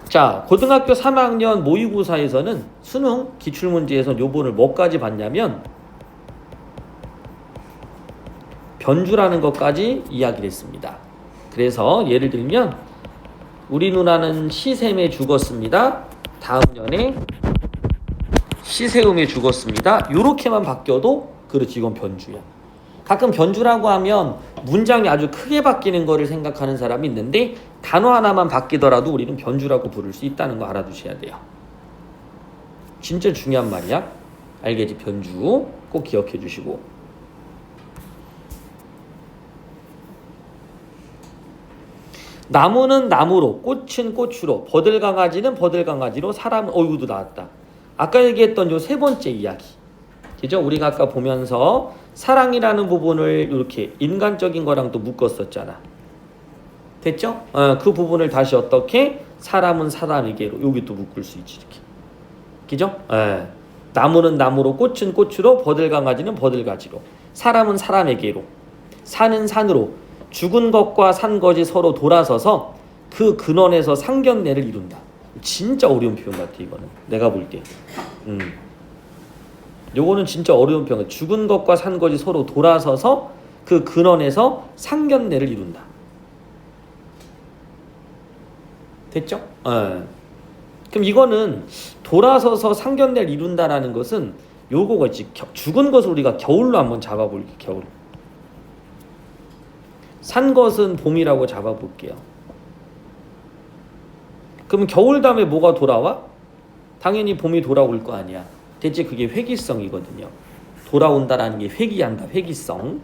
자, 고등학교 3학년 모의고사에서는 수능 기출문제에서 요번을 뭐까지 봤냐면 변주라는 것까지 이야기를 했습니다. 그래서 예를 들면 우리 누나는 시샘에 죽었습니다. 다음 년에 시세움에 죽었습니다. 요렇게만 바뀌어도 그렇지 이건 변주야. 가끔 변주라고 하면 문장이 아주 크게 바뀌는 거를 생각하는 사람이 있는데 단어 하나만 바뀌더라도 우리는 변주라고 부를 수 있다는 거 알아두셔야 돼요. 진짜 중요한 말이야. 알겠지? 변주 꼭 기억해 주시고. 나무는 나무로, 꽃은 꽃으로, 버들강아지는 버들강아지로, 사람은 이것도 나왔다. 아까 얘기했던 요 세 번째 이야기. 그죠? 우리가 아까 보면서 사랑이라는 부분을 이렇게 인간적인 거랑 또 묶었었잖아. 됐죠? 그 부분을 다시 어떻게 사람은 사람에게로 여기 또 묶을 수 있지 이렇게. 그죠? 나무는 나무로, 꽃은 꽃으로, 버들강아지는 버들가지로, 사람은 사람에게로, 산은 산으로, 죽은 것과 산 것이 서로 돌아서서 그 근원에서 상견례를 이룬다. 진짜 어려운 표현 같아 이거는. 내가 볼 때. 요거는 진짜 어려운 표현. 죽은 것과 산 것이 서로 돌아서서 그 근원에서 상견례를 이룬다. 됐죠? 그럼 이거는 돌아서서 상견례를 이룬다라는 것은 요거가 있지. 죽은 것을 우리가 겨울로 한번 잡아볼게. 겨울. 산 것은 봄이라고 잡아볼게요. 그럼 겨울 다음에 뭐가 돌아와? 당연히 봄이 돌아올 거 아니야. 대체 그게 회귀성이거든요. 돌아온다라는 게 회귀한다. 회귀성.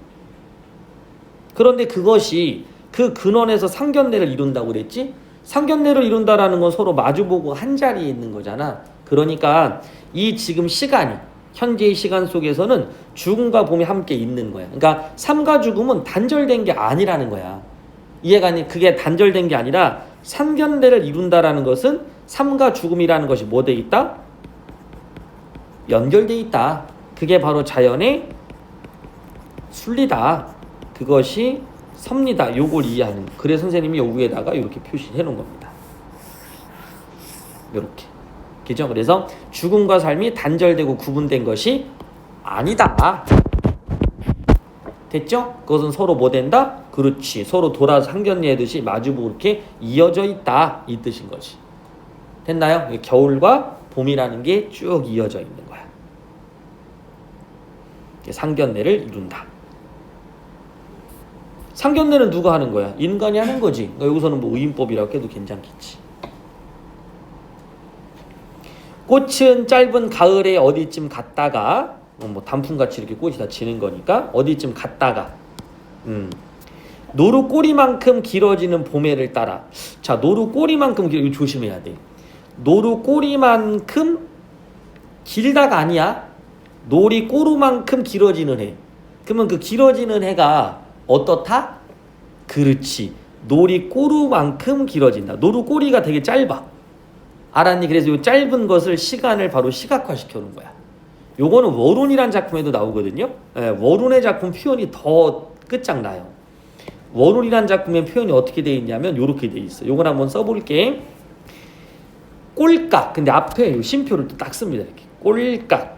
그런데 그것이 그 근원에서 상견례를 이룬다고 그랬지? 상견례를 이룬다라는 건 서로 마주보고 한 자리에 있는 거잖아. 그러니까 이 지금 시간이 현재의 시간 속에서는 죽음과 봄이 함께 있는 거야. 그러니까 삶과 죽음은 단절된 게 아니라는 거야. 이해가 아니? 그게 단절된 게 아니라 상견례를 이룬다라는 것은 삶과 죽음이라는 것이 뭐 돼 있다? 연결돼 있다. 그게 바로 자연의 순리다. 그것이 섭리다. 요걸 이해하는. 그래서 선생님이 요 위에다가 이렇게 표시해 놓은 겁니다. 이렇게. 그죠? 그래서 죽음과 삶이 단절되고 구분된 것이 아니다. 됐죠? 그것은 서로 뭐 된다? 그렇지. 서로 돌아서 상견례하듯이 마주보고 이렇게 이어져 있다. 이 뜻인 거지. 됐나요? 겨울과 봄이라는 게 쭉 이어져 있는 거야. 상견례를 이룬다. 상견례는 누가 하는 거야? 인간이 하는 거지. 그러니까 여기서는 뭐 의인법이라고 해도 괜찮겠지. 꽃은 짧은 가을에 어디쯤 갔다가 뭐 단풍같이 이렇게 꽃이 다 지는 거니까 어디쯤 갔다가 노루 꼬리만큼 길어지는 봄해를 따라. 자, 노루 꼬리만큼 이거 조심해야 돼. 노루 꼬리만큼 길다가 아니야. 노리 꼬루만큼 길어지는 해. 그러면 그 길어지는 해가 어떻다? 그렇지. 노리 꼬루만큼 길어진다. 노루 꼬리가 되게 짧아. 알았니? 그래서 이 짧은 것을 시간을 바로 시각화시켜 놓은 거야. 요거는 워룬이란 작품에도 나오거든요. 예, 워룬의 작품 표현이 더 끝장나요. 워룬이란 작품의 표현이 어떻게 되어 있냐면 요렇게 되어 있어. 요걸 한번 써볼게. 꼴깍. 근데 앞에 쉼표를 또 딱 씁니다. 이렇게. 꼴깍.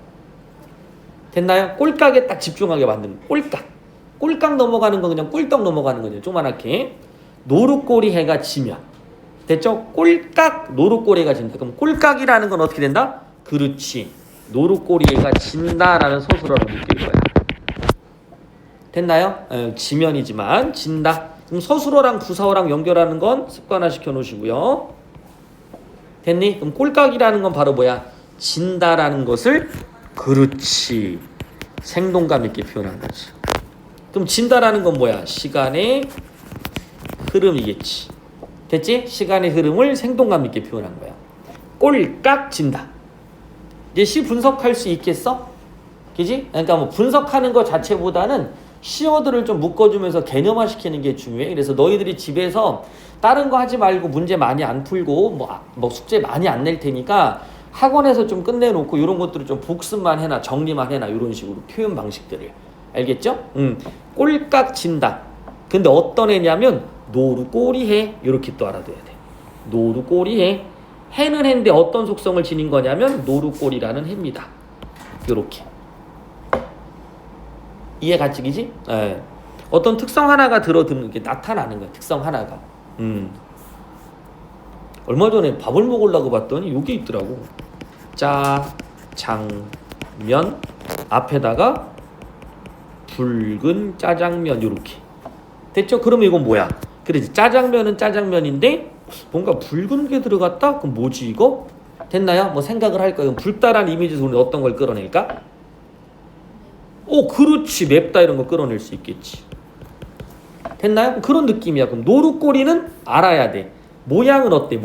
됐나요? 꼴깍에 딱 집중하게 만드는 꼴깍. 꼴깍 넘어가는 건 그냥 꿀떡 넘어가는 거죠. 조그맣게. 노루꼬리 해가 지면. 됐죠? 꼴깍 노루꼬리가 진다. 그럼 꼴깍이라는 건 어떻게 된다? 그렇지. 노루꼬리가 진다라는 소설어로 느낄 거야. 됐나요? 지면이지만 진다. 그럼 서술어랑 부사어랑 연결하는 건 습관화시켜 놓으시고요. 됐니? 그럼 꼴깍이라는 건 바로 뭐야? 진다라는 것을 그렇지. 생동감 있게 표현한 거지. 그럼 진다라는 건 뭐야? 시간의 흐름이겠지. 됐지? 시간의 흐름을 생동감 있게 표현한 거야. 꼴깍 진다. 이제 시 분석할 수 있겠어? 그지? 그러니까 뭐 분석하는 것 자체보다는 시어들을 좀 묶어주면서 개념화시키는 게 중요해. 그래서 너희들이 집에서 다른 거 하지 말고 문제 많이 안 풀고 뭐 숙제 많이 안 낼 테니까 학원에서 좀 끝내놓고 이런 것들을 좀 복습만 해놔, 정리만 해놔. 이런 식으로 표현 방식들을. 알겠죠? 꼴깍 진다. 근데 어떤 애냐면 노루꼬리해. 이렇게 또 알아둬야 돼. 노루꼬리해. 해는 해인데 어떤 속성을 지닌 거냐면 노루꼬리라는 해입니다. 이렇게. 이해 가치기지? 예. 어떤 특성 하나가 들어드는 게 나타나는 거야. 특성 하나가. 얼마 전에 밥을 먹으려고 봤더니 이게 있더라고. 짜장면 앞에다가 붉은 짜장면 이렇게. 됐죠? 그러면 이건 뭐야? 그러지. 짜장면은 짜장면인데 뭔가 붉은 게 들어갔다? 그럼 뭐지 이거? 됐나요? 뭐 생각을 할 거예요. 붉다라는 이미지에서 우리 어떤 걸 끌어낼까? 그렇지. 맵다 이런 거 끌어낼 수 있겠지. 됐나요? 그런 느낌이야. 그럼 노루꼬리는 알아야 돼. 모양은 어때?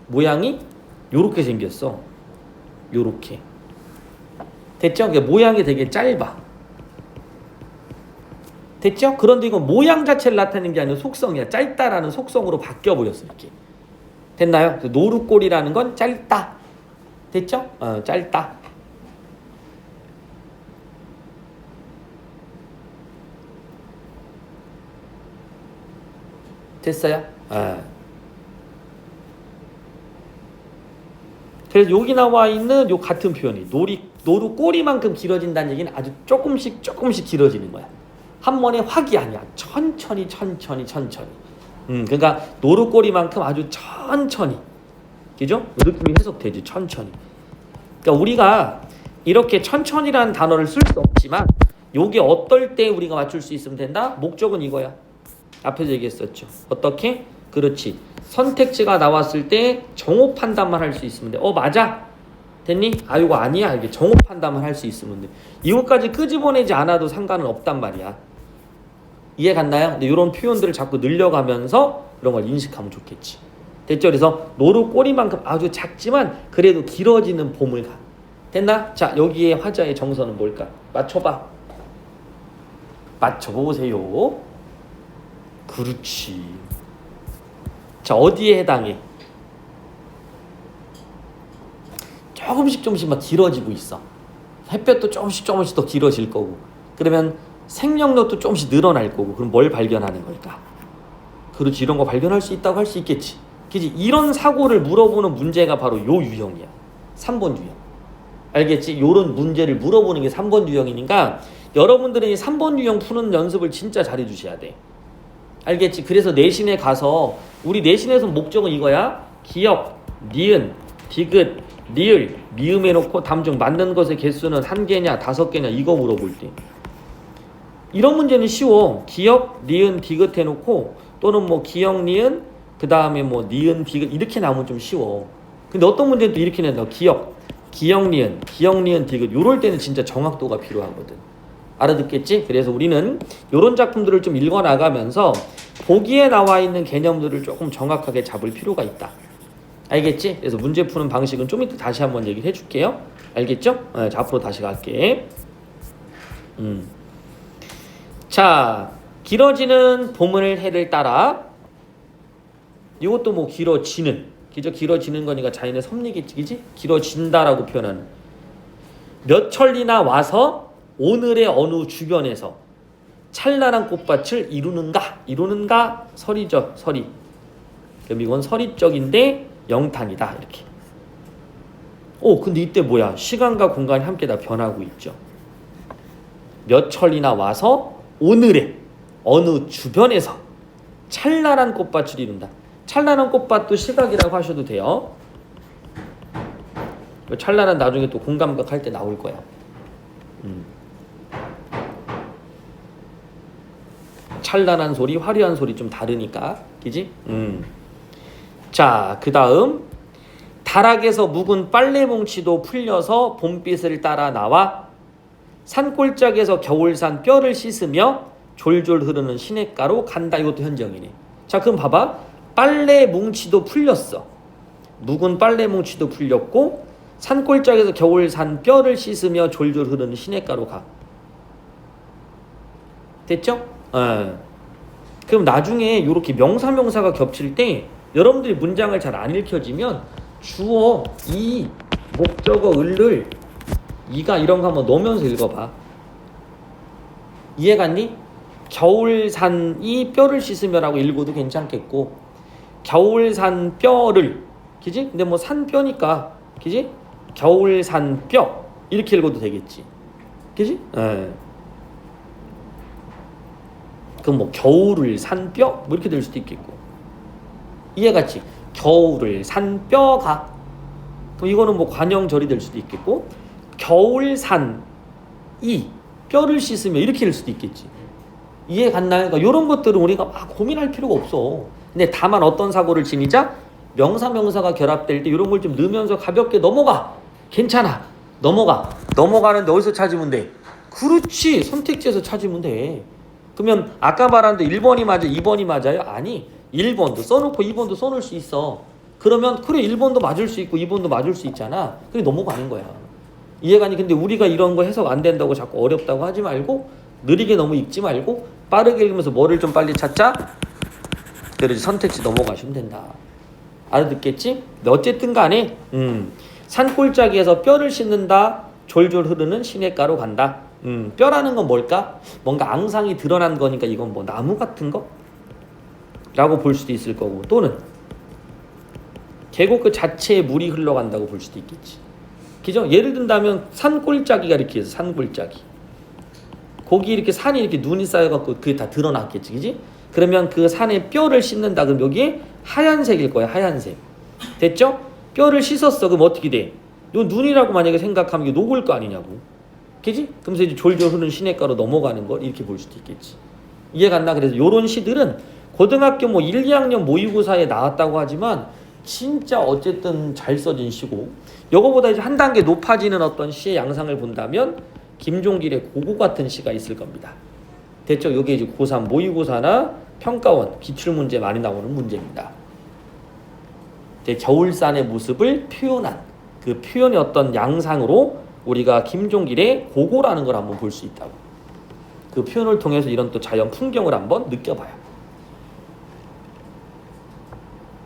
모양이 요렇게 생겼어. 요렇게. 됐죠? 그러니까 모양이 되게 짧아. 됐죠? 그런데 이건 모양 자체를 나타내는 게 아니라 속성이야. 짧다라는 속성으로 바뀌어버렸어. 이렇게. 됐나요? 노루꼬리라는 건 짧다. 됐죠? 짧다. 됐어요? 그래서 여기 나와 있는 요 같은 표현이 노루 꼬리만큼 길어진다는 얘기는 아주 조금씩 길어지는 거야. 한 번에 확이 아니야. 천천히. 그러니까 노루 꼬리만큼 아주 천천히. 그죠? 느낌이 해석되지. 천천히. 그러니까 우리가 이렇게 천천히라는 단어를 쓸 수 없지만 요게 어떨 때 우리가 맞출 수 있으면 된다? 목적은 이거야. 앞에서 얘기했었죠. 어떻게? 그렇지. 선택지가 나왔을 때 정오 판단만 할 수 있으면 돼. 맞아. 됐니? 이거 아니야. 이게 정오 판단만 할 수 있으면 돼. 이거까지 끄집어내지 않아도 상관은 없단 말이야. 이해 갔나요? 근데 이런 표현들을 자꾸 늘려가면서 이런 걸 인식하면 좋겠지. 됐죠? 그래서 노루 꼬리만큼 아주 작지만 그래도 길어지는 봄을 가. 됐나? 자, 여기에 화자의 정서는 뭘까? 맞춰보세요. 그렇지. 자, 어디에 해당해? 조금씩 막 길어지고 있어. 햇볕도 조금씩 더 길어질 거고. 그러면 생명력도 조금씩 늘어날 거고. 그럼 뭘 발견하는 걸까? 그렇지. 이런 거 발견할 수 있다고 할 수 있겠지. 그지? 이런 사고를 물어보는 문제가 바로 요 유형이야. 3번 유형. 알겠지? 요런 문제를 물어보는 게 3번 유형이니까 여러분들은 이 3번 유형 푸는 연습을 진짜 잘해 주셔야 돼. 알겠지? 그래서 내신에 가서 우리 내신에서 목적은 이거야. 기역, 니은, 디귿, 리을, 미음 해놓고 다음 중 맞는 것의 개수는 1개냐 5개냐 이거 물어볼 때 이런 문제는 쉬워. 기역, 니은, 디귿 해놓고 또는 뭐 기역, 니은 그 다음에 뭐 니은, 디귿 이렇게 나오면 좀 쉬워. 근데 어떤 문제는 또 이렇게 낸다. 기역, 니은, 디귿 요럴 때는 진짜 정확도가 필요하거든. 알아듣겠지? 그래서 우리는 요런 작품들을 좀 읽어나가면서 보기에 나와 있는 개념들을 조금 정확하게 잡을 필요가 있다. 알겠지? 그래서 문제 푸는 방식은 좀 이따 다시 한번 얘기를 해줄게요. 알겠죠? 네, 자, 앞으로 다시 갈게. 자, 길어지는 봄을 해를 따라 이것도 뭐 길어지는 그죠? 길어지는 거니까 자연의 섭리겠지, 그지? 길어진다라고 표현하는 몇 천리나 와서 오늘의 어느 주변에서 찬란한 꽃밭을 이루는가 설이죠, 설이. 그럼 이건 설이적인데 영탄이다 이렇게. 근데 이때 뭐야? 시간과 공간이 함께 다 변하고 있죠. 몇 천리나 와서 오늘의 어느 주변에서 찬란한 꽃밭을 이룬다. 찬란한 꽃밭도 시각이라고 하셔도 돼요. 찬란한 나중에 또 공감각 할 때 나올 거야. 찬란한 소리, 화려한 소리 좀 다르니까, 그지? 자, 그 다음 다락에서 묵은 빨래 뭉치도 풀려서 봄빛을 따라 나와 산골짜기에서 겨울산 뼈를 씻으며 졸졸 흐르는 시냇가로 간다. 이것도 현정이네. 자, 그럼 봐봐. 빨래 뭉치도 풀렸어. 묵은 빨래 뭉치도 풀렸고 산골짜기에서 겨울산 뼈를 씻으며 졸졸 흐르는 시냇가로 가. 됐죠? 그럼 나중에 이렇게 명사가 겹칠 때 여러분들이 문장을 잘 안 읽혀지면 주어, 이, 목적어, 을을 이가 이런 거 한번 넣으면서 읽어봐. 이해갔니? 겨울산이 뼈를 씻으며라고 읽어도 괜찮겠고 겨울산 뼈를, 그지? 근데 뭐 산뼈니까, 그지? 겨울산 뼈 이렇게 읽어도 되겠지, 그지? 그럼 뭐 겨울을 산 뼈 뭐 이렇게 될 수도 있겠고. 이해갔지? 겨울을 산 뼈가. 그럼 이거는 뭐 관형절이 될 수도 있겠고 겨울산이 뼈를 씻으며 이렇게 될 수도 있겠지. 이해 갔나요? 그러니까 이런 것들은 우리가 막 고민할 필요가 없어. 근데 다만 어떤 사고를 지니자 명사가 결합될 때 이런 걸 좀 넣으면서 가볍게 넘어가. 괜찮아. 넘어가는데 어디서 찾으면 돼? 그렇지. 선택지에서 찾으면 돼. 그러면 아까 말한 데 1번이 맞아, 2번이 맞아요? 아니. 1번도 써놓고 2번도 써놓을 수 있어. 그러면 그래 1번도 맞을 수 있고 2번도 맞을 수 있잖아. 그래 넘어가는 거야. 이해가니? 근데 우리가 이런 거 해석 안 된다고 자꾸 어렵다고 하지 말고 느리게 너무 읽지 말고 빠르게 읽으면서 뭐를 좀 빨리 찾자? 그래서 선택지 넘어가시면 된다. 알아듣겠지? 근데 어쨌든 간에 산골짜기에서 뼈를 씻는다. 졸졸 흐르는 시냇가로 간다. 뼈라는 건 뭘까? 뭔가 앙상이 드러난 거니까 이건 뭐 나무 같은 거? 라고 볼 수도 있을 거고 또는 계곡 그 자체에 물이 흘러간다고 볼 수도 있겠지. 그죠? 예를 든다면 산골짜기가 이렇게 해서 산골짜기. 거기 이렇게 산이 이렇게 눈이 쌓여갖고 그게 다 드러났겠지. 그지? 그러면 그 산에 뼈를 씻는다. 그럼 여기에 하얀색일 거야. 하얀색. 됐죠? 뼈를 씻었어. 그럼 어떻게 돼? 요 눈이라고 만약에 생각하면 이게 녹을 거 아니냐고. 그지? 그러면서 이제 졸졸 흐르는 시냇가로 넘어가는 걸 이렇게 볼 수도 있겠지. 이해 갔나? 그래서 요런 시들은 고등학교 뭐 1, 2학년 모의고사에 나왔다고 하지만 진짜 어쨌든 잘 써진 시고 요거보다 이제 한 단계 높아지는 어떤 시의 양상을 본다면 김종길의 고고 같은 시가 있을 겁니다. 됐죠? 요게 이제 고3 모의고사나 평가원 기출문제 많이 나오는 문제입니다. 겨울산의 모습을 표현한 그 표현의 어떤 양상으로 우리가 김종길의 고고라는 걸 한번 볼 수 있다고. 그 표현을 통해서 이런 또 자연 풍경을 한번 느껴봐요.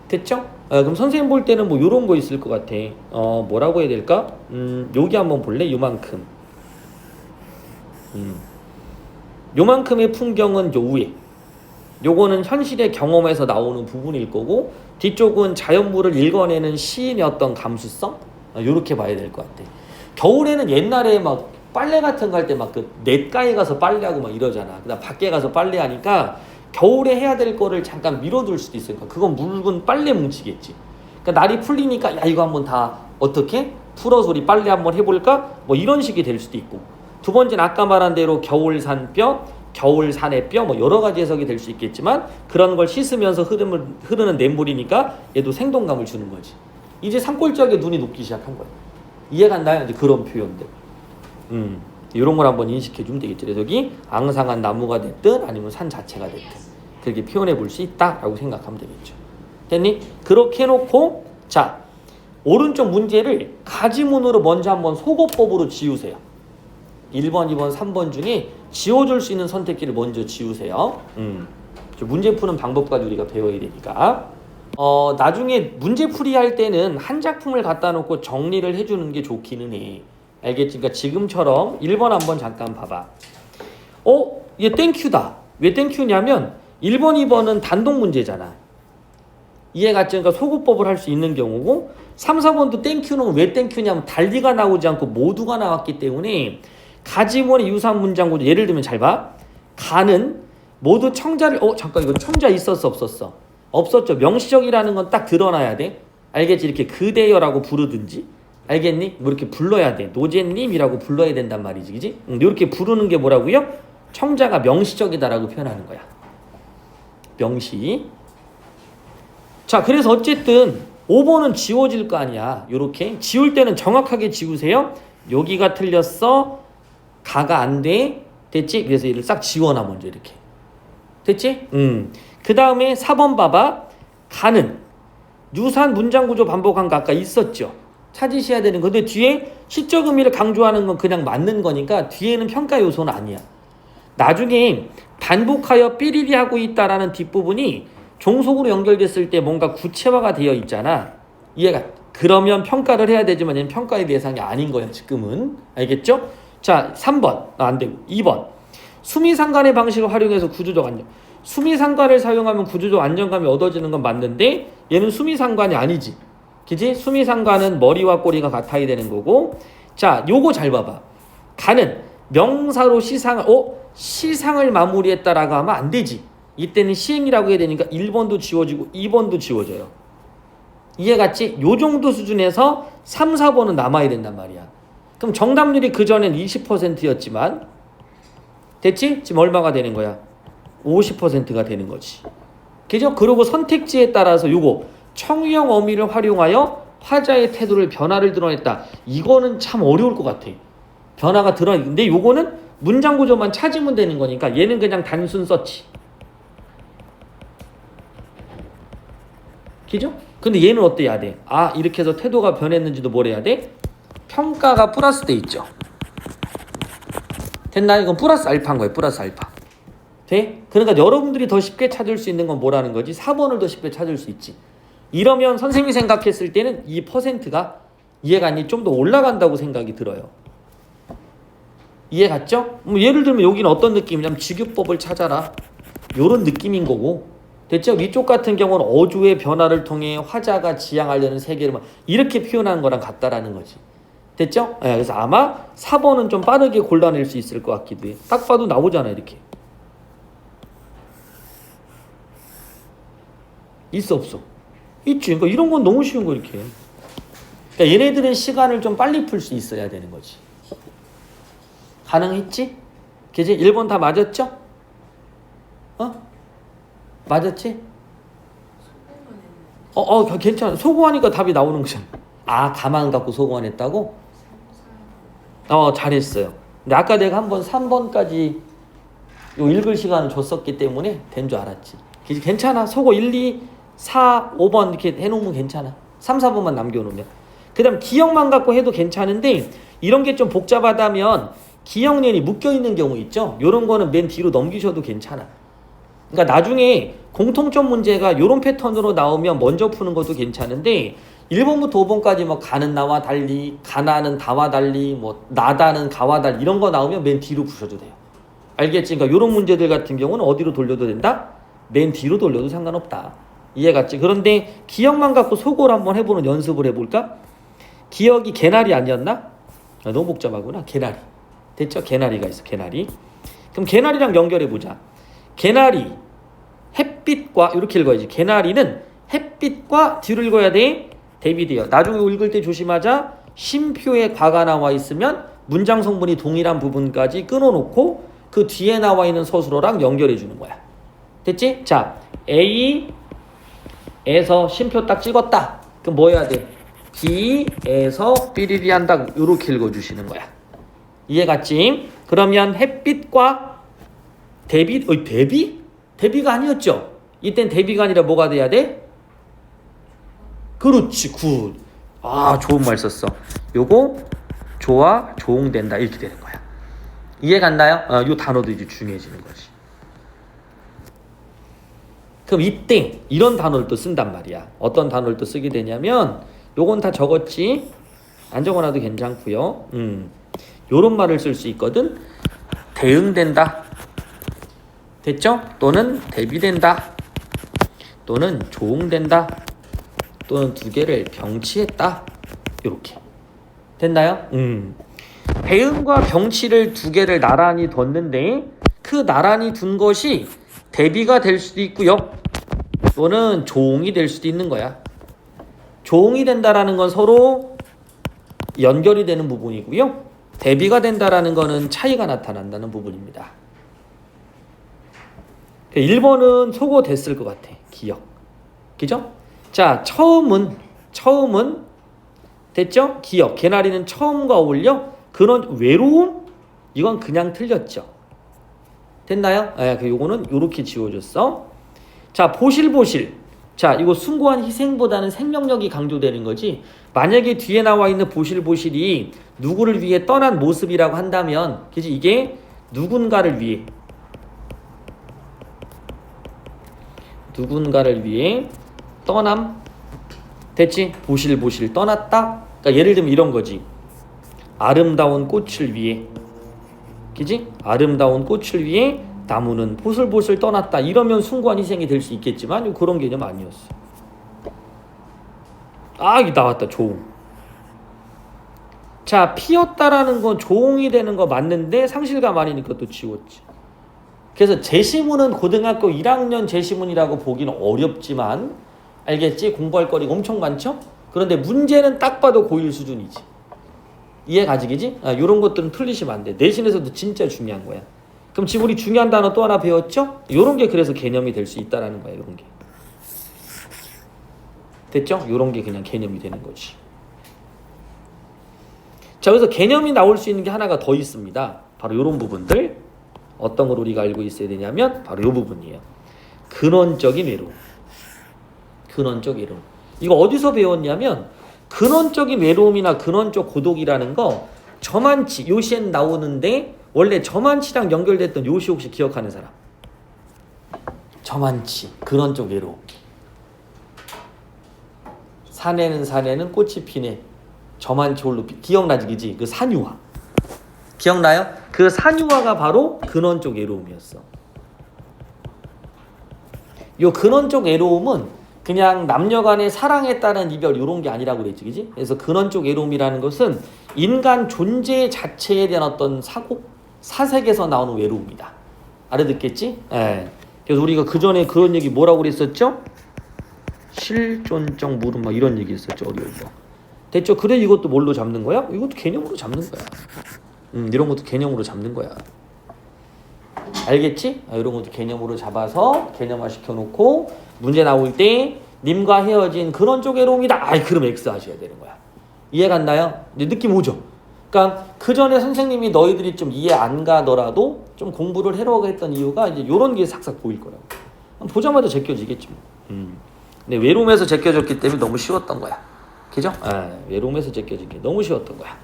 됐죠? 그럼 선생님 볼 때는 뭐 요런 거 있을 것 같아. 뭐라고 해야 될까? 여기 한번 볼래? 요만큼. 요만큼의 풍경은 요 위에. 요거는 현실의 경험에서 나오는 부분일 거고, 뒤쪽은 자연물을 읽어내는 시인의 어떤 감수성, 요렇게 봐야 될 것 같아. 겨울에는 옛날에 막 빨래 같은 거 할 때 막 그 냇가에 가서 빨래하고 막 이러잖아. 그다음 밖에 가서 빨래하니까 겨울에 해야 될 거를 잠깐 미뤄둘 수도 있으니까 그건 묽은 빨래 뭉치겠지. 그러니까 날이 풀리니까 야 이거 한번 다 어떻게 풀어서 우리 빨래 한번 해볼까? 뭐 이런 식이 될 수도 있고, 두 번째는 아까 말한 대로 겨울산뼈, 겨울산의 뼈, 뭐 여러 가지 해석이 될 수 있겠지만 그런 걸 씻으면서 흐르는 냇물이니까 얘도 생동감을 주는 거지. 이제 산골짜기에 눈이 녹기 시작한 거야. 이해가 안 나요? 이제 그런 표현들. 이런 걸 한번 인식해 주면 되겠죠. 그래서 여기 앙상한 나무가 됐든 아니면 산 자체가 됐든 그렇게 표현해 볼 수 있다라고 생각하면 되겠죠. 됐니? 그렇게 해놓고 자 오른쪽 문제를 가지문으로 먼저 한번 속어법으로 지우세요. 1번, 2번, 3번 중에 지워줄 수 있는 선택지를 먼저 지우세요. 문제 푸는 방법까지 우리가 배워야 되니까. 나중에 문제풀이 할 때는 한 작품을 갖다 놓고 정리를 해주는 게 좋기는 해. 알겠지? 그러니까 지금처럼 1번 한번 잠깐 봐봐. 얘 땡큐다. 왜 땡큐냐면 1번, 2번은 단독 문제잖아. 이해갔죠? 그러니까 소구법을 할 수 있는 경우고 3, 4번도 땡큐는 왜 땡큐냐면 달리가 나오지 않고 모두가 나왔기 때문에 가지문의 유사한 문장 구조, 예를 들면 잘 봐. 가는 모두 청자를 잠깐 이거 청자 있었어 없었어? 없었죠. 명시적이라는 건 딱 드러나야 돼. 알겠지? 이렇게 그대여라고 부르든지 알겠니? 뭐 이렇게 불러야 돼. 노제님이라고 불러야 된단 말이지, 그지? 이렇게 부르는 게 뭐라고요? 청자가 명시적이다라고 표현하는 거야. 명시. 자, 그래서 어쨌든 5번은 지워질 거 아니야. 요렇게 지울 때는 정확하게 지우세요. 여기가 틀렸어. 가가 안 돼. 됐지? 그래서 얘를 싹 지워놔 먼저 이렇게. 됐지? 그 다음에 4번 봐봐. 가는 유사한 문장 구조 반복한 거 아까 있었죠. 찾으셔야 되는 건데 뒤에 시적 의미를 강조하는 건 그냥 맞는 거니까 뒤에는 평가 요소는 아니야. 나중에 반복하여 삐리리 하고 있다라는 뒷부분이 종속으로 연결됐을 때 뭔가 구체화가 되어 있잖아. 이해가? 그러면 평가를 해야 되지만 얘는 평가의 대상이 아닌 거야 지금은. 알겠죠? 자, 3번 안 되고 2번 수미상관의 방식을 활용해서 구조적 안정. 수미상관을 사용하면 구조적 안정감이 얻어지는 건 맞는데 얘는 수미상관이 아니지. 그지? 수미상관은 머리와 꼬리가 같아야 되는 거고. 자, 요거 잘 봐봐. 가는 명사로 시상을 마무리했다라고 하면 안 되지. 이때는 시행이라고 해야 되니까 1번도 지워지고 2번도 지워져요. 이해갔지? 요 정도 수준에서 3, 4번은 남아야 된단 말이야. 그럼 정답률이 그전엔 20%였지만 됐지? 지금 얼마가 되는 거야? 50%가 되는 거지. 그죠? 그리고 선택지에 따라서 요거 청유형 어미를 활용하여 화자의 태도를 변화를 드러냈다. 이거는 참 어려울 것 같아. 변화가 드러나는데 요거는 문장 구조만 찾으면 되는 거니까 얘는 그냥 단순 서치. 그죠? 근데 얘는 어때야 돼? 이렇게 해서 태도가 변했는지도 뭘 해야 돼? 평가가 플러스 돼 있죠. 됐나? 이건 플러스 알파인 거예요. 플러스 알파. 돼? 그러니까 여러분들이 더 쉽게 찾을 수 있는 건 뭐라는 거지? 4번을 더 쉽게 찾을 수 있지. 이러면 선생님이 생각했을 때는 이 퍼센트가 이해가 좀 더 올라간다고 생각이 들어요. 이해갔죠? 예를 들면 여기는 어떤 느낌이냐면 직유법을 찾아라. 요런 느낌인 거고. 됐죠? 위쪽 같은 경우는 어조의 변화를 통해 화자가 지향하려는 세계를 이렇게 표현하는 거랑 같다라는 거지. 됐죠? 그래서 아마 4번은 좀 빠르게 골라낼 수 있을 것 같기도 해. 딱 봐도 나오잖아 이렇게. 있어 없어? 있지. 그러니까 이런 건 너무 쉬운 거 이렇게. 그러니까 얘네들은 시간을 좀 빨리 풀 수 있어야 되는 거지. 가능했지? 그지? 1번 다 맞았죠? 맞았지? 괜찮아. 소고하니까 답이 나오는 거잖아. 가만 갖고 소고만 했다고? 잘했어요. 근데 아까 내가 한번 3번까지 요 읽을 시간을 줬었기 때문에 된 줄 알았지. 괜찮아. 소고 1, 2, 4, 5번 이렇게 해놓으면 괜찮아. 3, 4번만 남겨놓으면. 그 다음 기억만 갖고 해도 괜찮은데 이런 게 좀 복잡하다면 기억연이 묶여있는 경우 있죠. 요런 거는 맨 뒤로 넘기셔도 괜찮아. 그러니까 나중에 공통점 문제가 이런 패턴으로 나오면 먼저 푸는 것도 괜찮은데 1번부터 5번까지 뭐 가는 나와 달리, 가나는 다와 달리, 뭐 나다는 가와 달리 이런 거 나오면 맨 뒤로 푸셔도 돼요. 알겠지? 그러니까 이런 문제들 같은 경우는 어디로 돌려도 된다? 맨 뒤로 돌려도 상관없다. 이해갔지? 그런데 기억만 갖고 속어를 한번 해보는 연습을 해볼까? 기억이 개나리 아니었나? 너무 복잡하구나. 개나리. 됐죠? 개나리가 있어. 개나리. 그럼 개나리랑 연결해보자. 개나리, 햇빛과 이렇게 읽어야지. 개나리는 햇빛과 뒤로 읽어야 돼. 대비돼요. 나중에 읽을 때 조심하자. 쉼표에 과가 나와 있으면 문장 성분이 동일한 부분까지 끊어놓고 그 뒤에 나와 있는 서술어랑 연결해 주는 거야. 됐지? 자, A에서 쉼표 딱 찍었다. 그럼 뭐 해야 돼? B에서 삐리리 한다. 이렇게 읽어주시는 거야. 이해갔지? 그러면 햇빛과 대비? 대비가 아니었죠? 이땐 대비가 아니라 뭐가 돼야 돼? 그렇지, 굿. 아, 좋은 말 썼어. 요거 조와 조응된다 이렇게 되는 거야. 이해 갔나요? 요 단어도 이제 중요해지는 거지. 그럼 이때 이런 단어를 또 쓴단 말이야. 어떤 단어를 또 쓰게 되냐면 요건 다 적었지? 안 적어놔도 괜찮고요. 요런 말을 쓸 수 있거든. 대응된다. 됐죠? 또는 대비된다. 또는 조응된다. 또는 두 개를 병치했다. 요렇게. 됐나요? 대응과 병치를 두 개를 나란히 뒀는데 그 나란히 둔 것이 대비가 될 수도 있고요. 또는 조응이 될 수도 있는 거야. 조응이 된다라는 건 서로 연결이 되는 부분이고요. 대비가 된다라는 거는 차이가 나타난다는 부분입니다. 1번은 속어 됐을 것 같아. 기억. 그죠? 자, 처음은 됐죠? 기억. 개나리는 처음과 어울려. 그런 외로움? 이건 그냥 틀렸죠. 됐나요? 요거는 요렇게 지워줬어. 자, 보실보실. 자, 이거 숭고한 희생보다는 생명력이 강조되는 거지. 만약에 뒤에 나와 있는 보실보실이 누구를 위해 떠난 모습이라고 한다면, 그지? 이게 누군가를 위해 떠남. 됐지? 보실보실 떠났다. 그러니까 예를 들면 이런 거지. 아름다운 꽃을 위해, 그지? 아름다운 꽃을 위해 나무는 보슬보슬 떠났다. 이러면 숭고한 희생이 될 수 있겠지만 그런 개념 아니었어. 이게 나왔다. 조응. 자, 피었다라는 건 조응이 되는 거 맞는데 상실감 아니니까 또 지웠지. 그래서 제시문은 고등학교 1학년 제시문이라고 보기는 어렵지만 알겠지? 공부할 거리가 엄청 많죠? 그런데 문제는 딱 봐도 고1 수준이지. 이해 가지기지? 이런 것들은 틀리시면 안 돼. 내신에서도 진짜 중요한 거야. 그럼 지금 우리 중요한 단어 또 하나 배웠죠? 이런 게 그래서 개념이 될 수 있다라는 거야. 이런 게. 됐죠? 이런 게 그냥 개념이 되는 거지. 자, 그래서 개념이 나올 수 있는 게 하나가 더 있습니다. 바로 이런 부분들. 어떤 걸 우리가 알고 있어야 되냐면 바로 이 부분이에요. 근원적인 외로움. 근원적 외로움. 이거 어디서 배웠냐면 근원적인 외로움이나 근원적 고독이라는 거 저만치 요시엔 나오는데 원래 저만치랑 연결됐던 요시 혹시 기억하는 사람? 저만치 근원적 외로움. 사내는 꽃이 피네. 저만치 홀로 기억나지, 그지? 그 산유화. 기억나요? 그 산유화가 바로 근원적 외로움이었어. 요 근원적 외로움은 그냥 남녀간의 사랑에 따른 이별 이런 게 아니라고 그랬지, 그지? 그래서 근원적 외로움이라는 것은 인간 존재 자체에 대한 어떤 사색에서 나오는 외로움이다. 알아듣겠지? 예. 그래서 우리가 그 전에 그런 얘기 뭐라고 그랬었죠? 실존적 물음 막 이런 얘기 했었죠. 어려운 거. 됐죠? 그래 이것도 뭘로 잡는 거야? 이것도 개념으로 잡는 거야. 이런 것도 개념으로 잡는 거야. 알겠지? 이런 것도 개념으로 잡아서 개념화 시켜놓고 문제 나올 때 님과 헤어진 그런 쪽 외로움이다. 그럼 X 하셔야 되는 거야. 이해 갔나요? 느낌 오죠? 그러니까 그 전에 선생님이 너희들이 좀 이해 안 가더라도 좀 공부를 해라고 했던 이유가 이제 이런 게 싹싹 보일 거라고. 보자마자 제껴지겠지 뭐. 근데 외로움에서 제껴졌기 때문에 너무 쉬웠던 거야. 그죠? 외로움에서 제껴진 게 너무 쉬웠던 거야.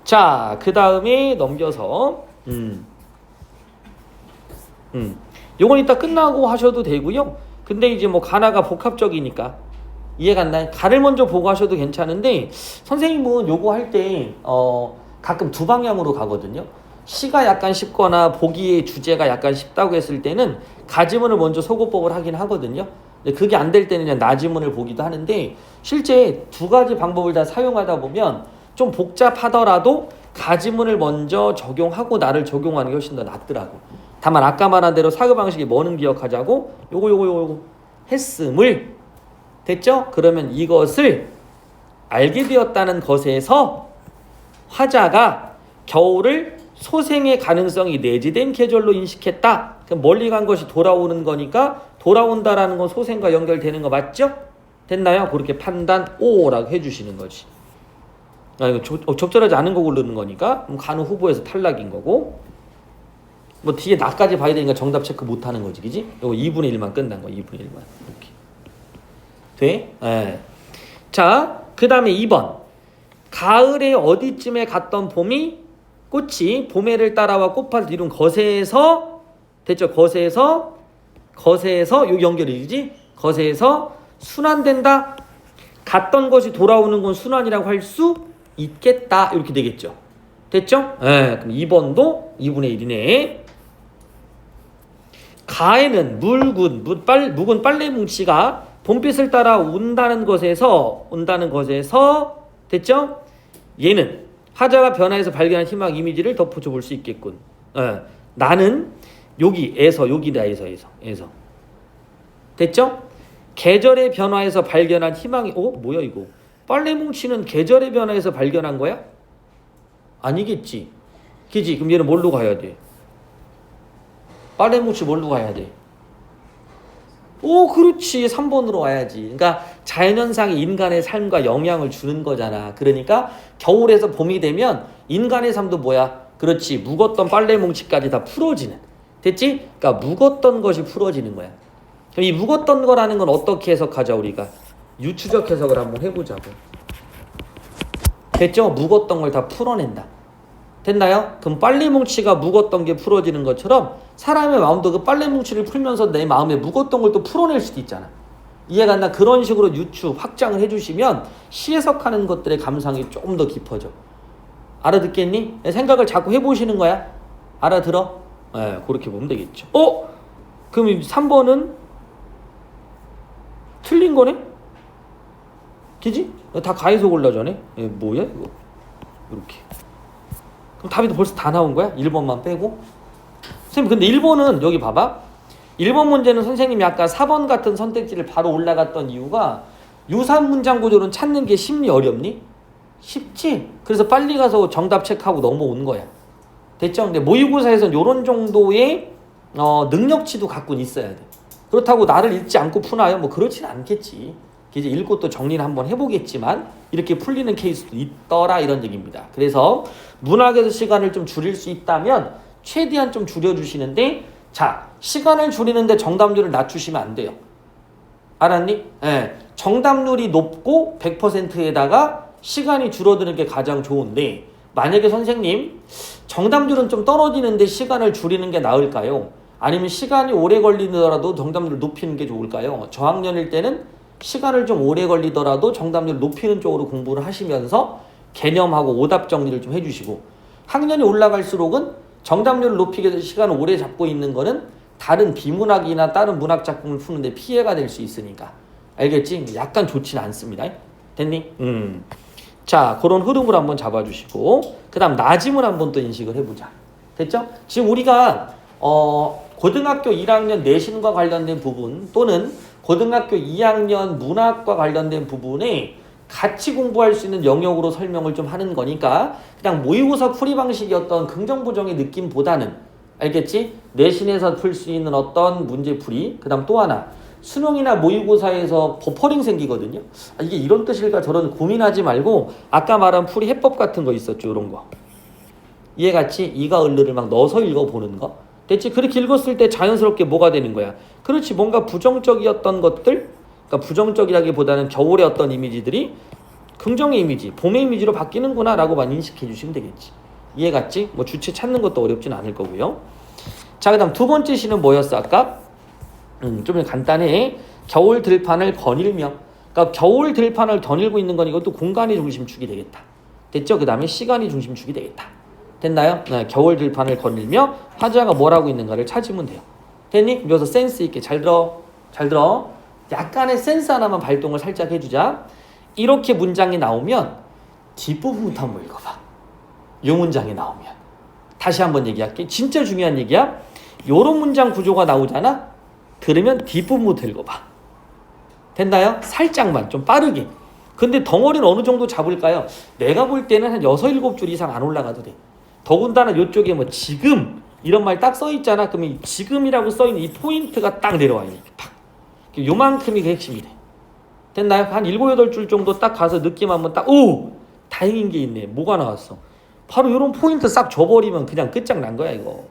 자, 그 다음에 넘겨서 요건 이따 끝나고 하셔도 되고요. 근데 이제 뭐 가나가 복합적이니까 이해 갔나요? 가를 먼저 보고 하셔도 괜찮은데 선생님은 요거 할 때 가끔 두 방향으로 가거든요. 시가 약간 쉽거나 보기의 주제가 약간 쉽다고 했을 때는 가지문을 먼저 소거법을 하긴 하거든요. 근데 그게 안 될 때는 그냥 나지문을 보기도 하는데 실제 두 가지 방법을 다 사용하다 보면 좀 복잡하더라도 가지문을 먼저 적용하고 나를 적용하는 게 훨씬 더 낫더라고. 다만 아까 말한 대로 사고 방식이 뭐는 기억하자고 요거 했음을 됐죠? 그러면 이것을 알게 되었다는 것에서 화자가 겨울을 소생의 가능성이 내재된 계절로 인식했다. 그럼 멀리 간 것이 돌아오는 거니까 돌아온다라는 건 소생과 연결되는 거 맞죠? 됐나요? 그렇게 판단 O라고 해주시는 거지. 이거 적절하지 않은 거 고르는 거니까 간호 후보에서 탈락인 거고 뭐 뒤에 나까지 봐야 되니까 정답 체크 못 하는 거지, 그지? 이거 2분의 1만 끝난 거, 2분의 1만. 이렇게. 돼? 네. 자, 그 다음에 2번. 가을에 어디쯤에 갔던 꽃이 봄해를 따라와 꽃밭을 이룬 것에서, 됐죠? 것에서 요 연결이지? 것에서 순환된다. 갔던 것이 돌아오는 건 순환이라고 할 수 있겠다. 이렇게 되겠죠. 됐죠? 네, 그럼 2번도 2분의 1이네. 가에는 묵은 빨래 뭉치가 봄빛을 따라 온다는 것에서 됐죠? 얘는 화자가 변화해서 발견한 희망 이미지를 덧붙여 볼 수 있겠군. 나는 여기에서 됐죠? 계절의 변화에서 발견한 희망이 뭐야 이거? 빨래 뭉치는 계절의 변화에서 발견한 거야? 아니겠지. 그지? 그럼 얘는 뭘로 가야 돼? 빨래 뭉치 뭘로 가야 돼? 그렇지. 3번으로 와야지. 그러니까 자연현상이 인간의 삶과 영향을 주는 거잖아. 그러니까 겨울에서 봄이 되면 인간의 삶도 뭐야? 그렇지. 묵었던 빨래 뭉치까지 다 풀어지는. 됐지? 그러니까 묵었던 것이 풀어지는 거야. 그럼 이 묵었던 거라는 건 어떻게 해석하자 우리가? 유추적 해석을 한번 해보자고. 됐죠? 묵었던 걸 다 풀어낸다. 됐나요? 그럼 빨래 뭉치가 묵었던 게 풀어지는 것처럼 사람의 마음도 그 빨래 뭉치를 풀면서 내 마음에 묵었던 걸 또 풀어낼 수도 있잖아. 이해가 안 나? 그런 식으로 유추, 확장을 해주시면 시해석하는 것들의 감상이 조금 더 깊어져. 알아듣겠니? 생각을 자꾸 해보시는 거야. 알아들어? 네, 그렇게 보면 되겠죠. 그럼 3번은 틀린 거네? 그지? 다 가에서 골라져네? 뭐야 이거? 이렇게. 그럼 답이 벌써 다 나온 거야? 1번만 빼고? 선생님 근데 1번은 여기 봐봐. 1번 문제는 선생님이 아까 4번 같은 선택지를 바로 올라갔던 이유가 유사 문장 구조는 찾는 게 심리 어렵니? 쉽지? 그래서 빨리 가서 정답 체크하고 넘어온 거야. 됐죠? 근데 모의고사에서는 이런 정도의 능력치도 갖고는 있어야 돼. 그렇다고 나를 읽지 않고 푸나요? 뭐 그렇진 않겠지. 이제 읽고 또 정리를 한번 해보겠지만 이렇게 풀리는 케이스도 있더라 이런 얘기입니다. 그래서 문학에서 시간을 좀 줄일 수 있다면 최대한 좀 줄여주시는데 자 시간을 줄이는데 정답률을 낮추시면 안 돼요. 알았니? 정답률이 높고 100%에다가 시간이 줄어드는 게 가장 좋은데 만약에 선생님 정답률은 좀 떨어지는데 시간을 줄이는 게 나을까요? 아니면 시간이 오래 걸리더라도 정답률을 높이는 게 좋을까요? 저학년일 때는 시간을 좀 오래 걸리더라도 정답률을 높이는 쪽으로 공부를 하시면서 개념하고 오답 정리를 좀 해주시고 학년이 올라갈수록은 정답률을 높이기 위해서 시간을 오래 잡고 있는 거는 다른 비문학이나 다른 문학 작품을 푸는데 피해가 될 수 있으니까 알겠지? 약간 좋지는 않습니다. 됐니? 자 그런 흐름을 한번 잡아주시고 그 다음 나짐을 한번 또 인식을 해보자. 됐죠? 지금 우리가 고등학교 1학년 내신과 관련된 부분 또는 고등학교 2학년 문학과 관련된 부분에 같이 공부할 수 있는 영역으로 설명을 좀 하는 거니까 그냥 모의고사 풀이 방식이 어떤 긍정부정의 느낌보다는 알겠지? 내신에서 풀 수 있는 어떤 문제풀이 그 다음 또 하나 수능이나 모의고사에서 버퍼링 생기거든요. 이게 이런 뜻일까 저런 고민하지 말고 아까 말한 풀이 해법 같은 거 있었죠. 이런 거 이해갔지? 이가 을르를 막 넣어서 읽어보는 거 됐지? 그렇게 읽었을 때 자연스럽게 뭐가 되는 거야? 그렇지 뭔가 부정적이었던 것들 그러니까 부정적이라기보다는 겨울의 어떤 이미지들이 긍정의 이미지, 봄의 이미지로 바뀌는구나 라고만 인식해 주시면 되겠지. 이해갔지? 뭐 주체 찾는 것도 어렵진 않을 거고요. 자, 그 다음 두 번째 시는 뭐였어 아까? 좀 간단해. 겨울 들판을 거닐며 그러니까 겨울 들판을 거닐고 있는 건 이것도 공간이 중심축이 되겠다. 됐죠? 그 다음에 시간이 중심축이 되겠다. 됐나요? 네, 겨울 들판을 거닐며 화자가 뭘 하고 있는가를 찾으면 돼요. 됐니? 여기서 센스 있게 잘 들어. 잘 들어. 약간의 센스 하나만 발동을 살짝 해주자. 이렇게 문장이 나오면 뒷부분부터 한번 읽어봐. 이 문장이 나오면. 다시 한번 얘기할게. 진짜 중요한 얘기야. 요런 문장 구조가 나오잖아. 들으면 뒷부분부터 읽어봐. 됐나요? 살짝만 좀 빠르게. 근데 덩어리는 어느 정도 잡을까요? 내가 볼 때는 한 6, 7줄 이상 안 올라가도 돼. 더군다나 이쪽에 뭐 지금 이런 말 딱 써있잖아. 그러면 이 지금이라고 써있는 이 포인트가 딱 내려와. 이렇게 팍. 요만큼이 그 핵심이 돼. 됐나요? 한 7, 8줄 정도 딱 가서 느낌 한번 딱, 오! 다행인 게 있네. 뭐가 나왔어? 바로 이런 포인트 싹 줘버리면 그냥 끝장난 거야, 이거.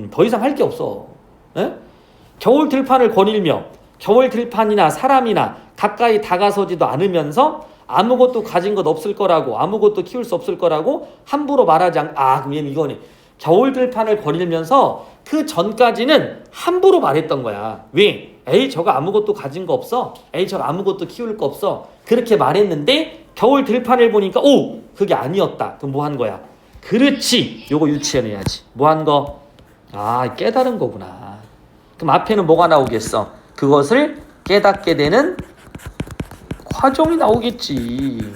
더 이상 할 게 없어. 에? 겨울 들판을 거닐며 겨울 들판이나 사람이나 가까이 다가서지도 않으면서 아무것도 가진 것 없을 거라고, 아무것도 키울 수 없을 거라고 함부로 말하지 그럼 얘는 이거네. 겨울 들판을 거닐면서 그 전까지는 함부로 말했던 거야. 왜? 에이 저거 아무것도 가진 거 없어. 에이 저거 아무것도 키울 거 없어. 그렇게 말했는데 겨울 들판을 보니까 오! 그게 아니었다. 그럼 뭐 한 거야? 그렇지. 요거 유치해내야지. 뭐 한 거? 깨달은 거구나. 그럼 앞에는 뭐가 나오겠어? 그것을 깨닫게 되는 과정이 나오겠지.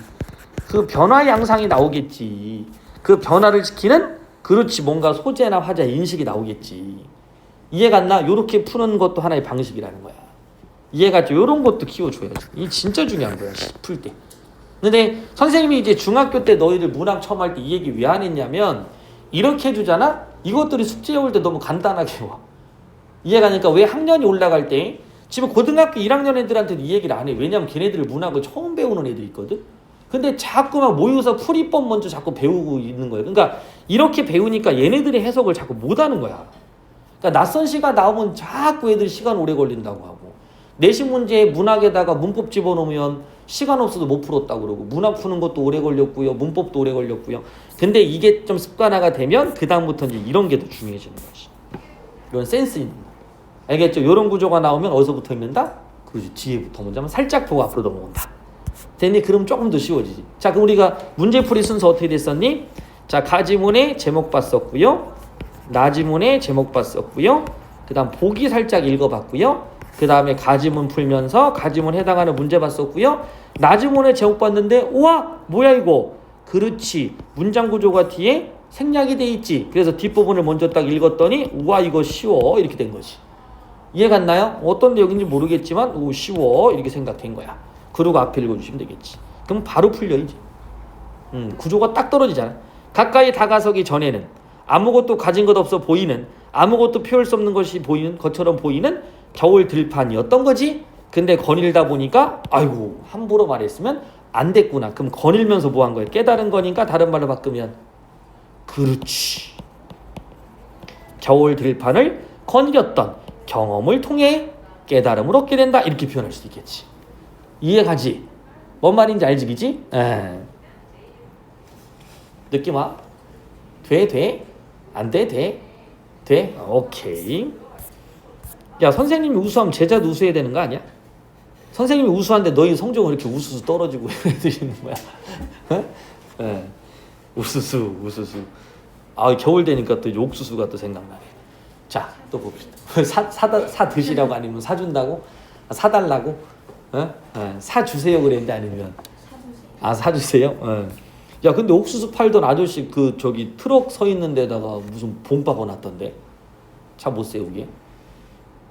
그 변화 양상이 나오겠지. 그 변화를 지키는 그렇지 뭔가 소재나 화자 인식이 나오겠지. 이해갔나? 요렇게 푸는 것도 하나의 방식이라는 거야. 이해갔죠? 요런 것도 키워줘야지. 이게 진짜 중요한 거야. 풀 때. 근데 선생님이 이제 중학교 때 너희들 문학 처음 할 때 이 얘기 왜 안 했냐면 이렇게 해주잖아? 이것들이 숙제 올 때 너무 간단하게 와. 이해가니까 왜 학년이 올라갈 때 지금 고등학교 1학년 애들한테도 이 얘기를 안 해. 왜냐면 걔네들 문학을 처음 배우는 애들이 있거든. 근데 자꾸만 모의고사 풀이법 먼저 자꾸 배우고 있는 거예요. 그러니까 이렇게 배우니까 얘네들의 해석을 자꾸 못하는 거야. 그러니까 낯선 시가 나오면 자꾸 애들이 시간 오래 걸린다고 하고 내신 문제에 문학에다가 문법 집어넣으면 시간 없어도 못 풀었다고 그러고 문학 푸는 것도 오래 걸렸고요. 문법도 오래 걸렸고요. 근데 이게 좀 습관화가 되면 그 다음부터 이제 이런 게 더 중요해지는 거지. 이런 센스 있는 거. 알겠죠? 이런 구조가 나오면 어디서부터 읽는다? 그렇지. 뒤에부터 먼저 하면 살짝 보고 앞으로 넘어온다. 됐니? 그럼 조금 더 쉬워지지. 자, 그럼 우리가 문제풀이 순서 어떻게 됐었니? 자, 가지문의 제목 봤었고요. 나지문의 제목 봤었고요. 그 다음 보기 살짝 읽어봤고요. 그 다음에 가지문 풀면서 가지문 해당하는 문제 봤었고요. 나지문의 제목 봤는데 우와 뭐야 이거. 그렇지. 문장 구조가 뒤에 생략이 돼 있지. 그래서 뒷부분을 먼저 딱 읽었더니 우와 이거 쉬워 이렇게 된 거지. 이해갔나요? 어떤 내용인지 모르겠지만 오 쉬워 이렇게 생각된 거야. 그리고 앞에 읽어주시면 되겠지. 그럼 바로 풀려 이제. 구조가 딱 떨어지잖아. 가까이 다가서기 전에는 아무것도 가진 것 없어 보이는 아무것도 표현할 수 없는 것이 보이는 것처럼 보이는 겨울 들판이었던 거지. 근데 거닐다 보니까 아이고 함부로 말했으면 안 됐구나. 그럼 거닐면서 뭐 한 거야? 깨달은 거니까 다른 말로 바꾸면 그렇지. 겨울 들판을 거닐었던 경험을 통해 깨달음을 얻게 된다. 이렇게 표현할 수도 있겠지. 이해가지? 뭔 말인지 알지? 그지? 느낌 와? 돼? 안 돼? 돼? 오케이. 야 선생님이 우수하면 제자도 우수해야 되는 거 아니야? 선생님이 우수한데 너희 성적은 이렇게 우수수 떨어지고 이러시는 거야. 우수수. 겨울 되니까 또 옥수수가 또 생각나네. 자, 또 봅시다. 사 드시라고 아니면 사준다고? 사달라고? 사주세요 그랬는데 아니면 사주세요? 야 근데 옥수수 팔던 아저씨 그 저기 트럭 서 있는 데다가 무슨 봉박아 놨던데 차 못 세우게.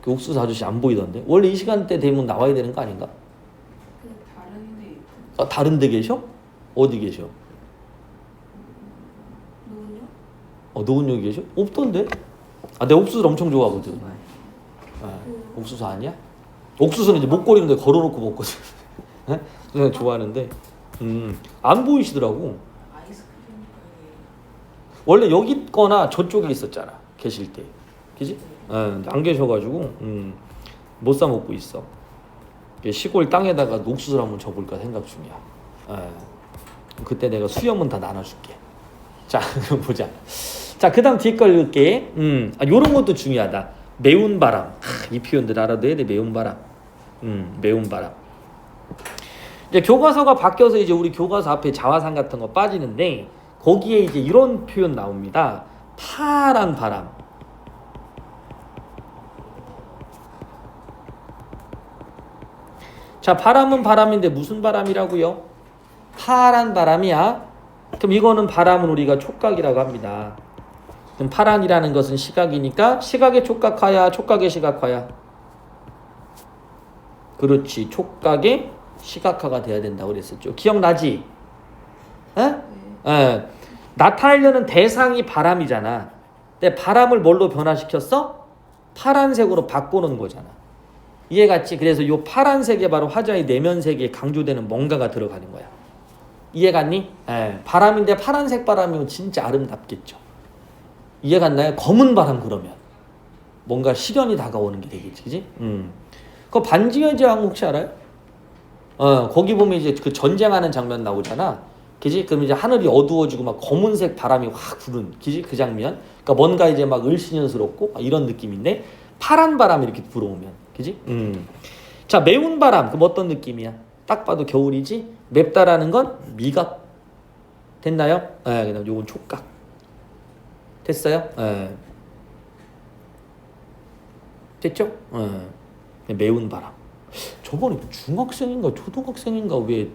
그 옥수수 아저씨 안 보이던데. 원래 이 시간대 되면 나와야 되는 거 아닌가? 다른 데 계셔? 어디 계셔? 노은역 계셔? 없던데? 내가 옥수수를 엄청 좋아하거든. 옥수수 아니야? 옥수수는 이제 목걸이는 데 걸어놓고 먹거든. 그냥 좋아하는데 안 보이시더라고. 원래 여기 있거나 저쪽에 있었잖아. 계실 때. 그지? 안 계셔가지고 못 사 먹고 있어. 시골 땅에다가 옥수수를 한번 줘볼까 생각 중이야. 그때 내가 수염은 다 나눠줄게. 자, 그럼 보자. 자, 그 다음 뒤에 걸 읽을게. 요런 것도 중요하다. 매운 바람. 이 표현들 알아둬야 돼. 매운 바람. 매운 바람. 이제 교과서가 바뀌어서 이제 우리 교과서 앞에 자화상 같은 거 빠지는데 거기에 이제 이런 표현 나옵니다. 파란 바람. 자, 바람은 바람인데 무슨 바람이라고요? 파란 바람이야. 그럼 이거는 바람은 우리가 촉각이라고 합니다. 그럼 파란이라는 것은 시각이니까 시각의 촉각화야, 촉각의 시각화야? 그렇지, 촉각의 시각화가 돼야 된다고 그랬었죠. 기억나지? 에? 에. 나타내려는 대상이 바람이잖아. 근데 바람을 뭘로 변화시켰어? 파란색으로 바꾸는 거잖아. 이해갔지? 그래서 이 파란색에 바로 화자의 내면세계에 강조되는 뭔가가 들어가는 거야. 이해갔니? 에. 바람인데 파란색 바람이면 진짜 아름답겠죠. 이해갔나요? 검은 바람 그러면 뭔가 시련이 다가오는 게 되겠지, 그지? 그 반지의 제왕 혹시 알아요? 거기 보면 이제 그 전쟁하는 장면 나오잖아, 그지? 그럼 이제 하늘이 어두워지고 막 검은색 바람이 확 부는, 그지? 그 장면. 그러니까 뭔가 이제 막 을씨년스럽고 이런 느낌인데 파란 바람이 이렇게 불어오면, 그지? 자, 매운 바람, 그럼 어떤 느낌이야? 딱 봐도 겨울이지? 맵다라는 건 미각. 됐나요? 네, 그다음 요건 촉각. 됐어요? 예. 됐죠? 예. 매운 바람. 저번에 중학생인가 초등학생인가 왜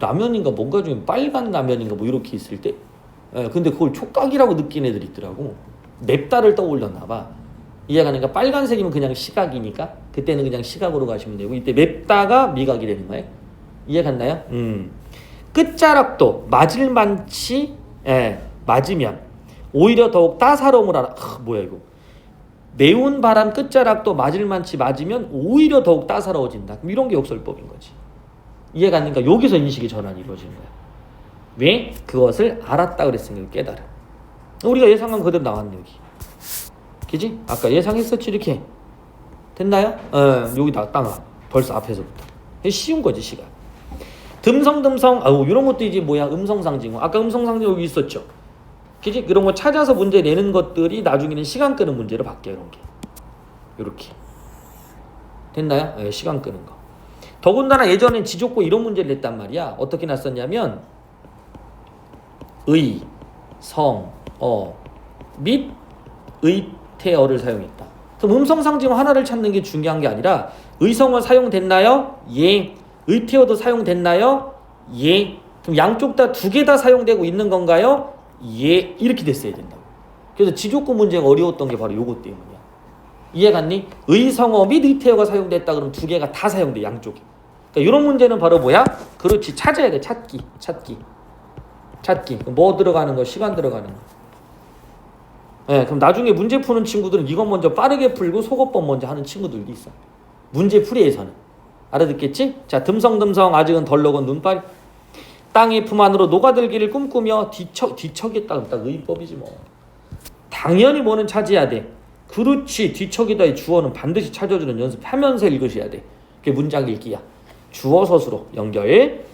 라면인가 뭔가 중에 빨간 라면인가 뭐 이렇게 있을 때, 예. 근데 그걸 촉각이라고 느낀 애들이 있더라고. 맵다를 떠올렸나 봐. 이해가 가니까 빨간색이면 그냥 시각이니까 그때는 그냥 시각으로 가시면 되고, 이때 맵다가 미각이 되는 거예요. 이해 갔나요? 끝자락도 맞을 만치, 예, 맞으면 오히려 더욱 따사로움을 알아. 뭐야 이거. 매운 바람 끝자락도 맞을 만치 맞으면 오히려 더욱 따사로워진다. 그럼 이런 게 역설법인 거지. 이해가 안 되니까 여기서 인식의 전환이 이루어지는 거야. 왜? 그것을 알았다 그랬으니까 깨달음. 우리가 예상한 그대로 나왔네 여기. 그지? 아까 예상했었지 이렇게. 됐나요? 여기 나왔다. 벌써 앞에서부터. 쉬운 거지 시간. 듬성듬성. 이런 것도 이제 뭐야? 음성상징어. 아까 음성상징어 여기 있었죠. 그지? 그런 거 찾아서 문제 내는 것들이 나중에는 시간 끄는 문제로 바뀌어요. 이런 게. 이렇게. 됐나요? 네, 시간 끄는 거. 더군다나 예전엔 지족고 이런 문제를 냈단 말이야. 어떻게 났었냐면 의, 성, 및 의태어를 사용했다. 그럼 음성상징어 하나를 찾는 게 중요한 게 아니라 의성어 사용됐나요? 예. 의태어도 사용됐나요? 예. 그럼 양쪽 다 두 개 다 사용되고 있는 건가요? 예. 이렇게 됐어야 된다고. 그래서 지족구 문제가 어려웠던 게 바로 요것 때문이야. 이해갔니? 의성어 및 의태어가 사용됐다 그러면 두 개가 다 사용돼, 양쪽에. 그러니까 이런 문제는 바로 뭐야? 그렇지, 찾아야 돼. 찾기. 뭐 들어가는 거? 시간 들어가는 거. 네, 그럼 나중에 문제 푸는 친구들은 이것 먼저 빠르게 풀고 속어법 먼저 하는 친구들도 있어. 문제 풀이에서는. 알아듣겠지? 자, 듬성듬성 아직은 덜 녹은 눈발. 땅의 품 안으로 녹아들기를 꿈꾸며 뒤척였다. 딱 의법이지 뭐. 당연히 뭐는 찾아야 돼. 그렇지. 뒤척이다의 주어는 반드시 찾아주는 연습하면서 읽으셔야 돼. 그게 문장 읽기야. 주어 서술어 연결.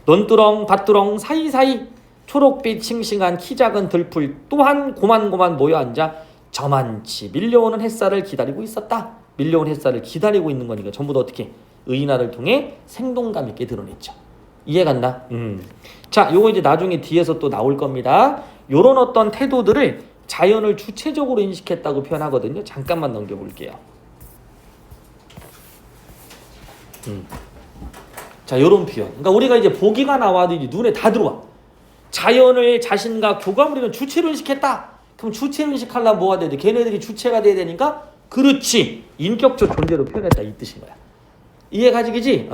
논두렁 밭두렁 사이사이 초록빛 싱싱한 키 작은 들풀 또한 고만고만 모여 앉아 저만치 밀려오는 햇살을 기다리고 있었다. 밀려오는 햇살을 기다리고 있는 거니까 전부 다 어떻게 의인화를 통해 생동감 있게 드러냈죠. 이해갔나? 자, 요거 이제 나중에 뒤에서 또 나올 겁니다. 요런 어떤 태도들을 자연을 주체적으로 인식했다고 표현하거든요. 잠깐만 넘겨볼게요. 자, 요런 표현. 그러니까 우리가 이제 보기가 나와도 이제 눈에 다 들어와. 자연을 자신과 교감을 이루는 주체로 인식했다. 그럼 주체로 인식하려면 뭐가 돼야 돼? 걔네들이 주체가 돼야 되니까 그렇지. 인격적 존재로 표현했다 이 뜻인 거야. 이해가지기지?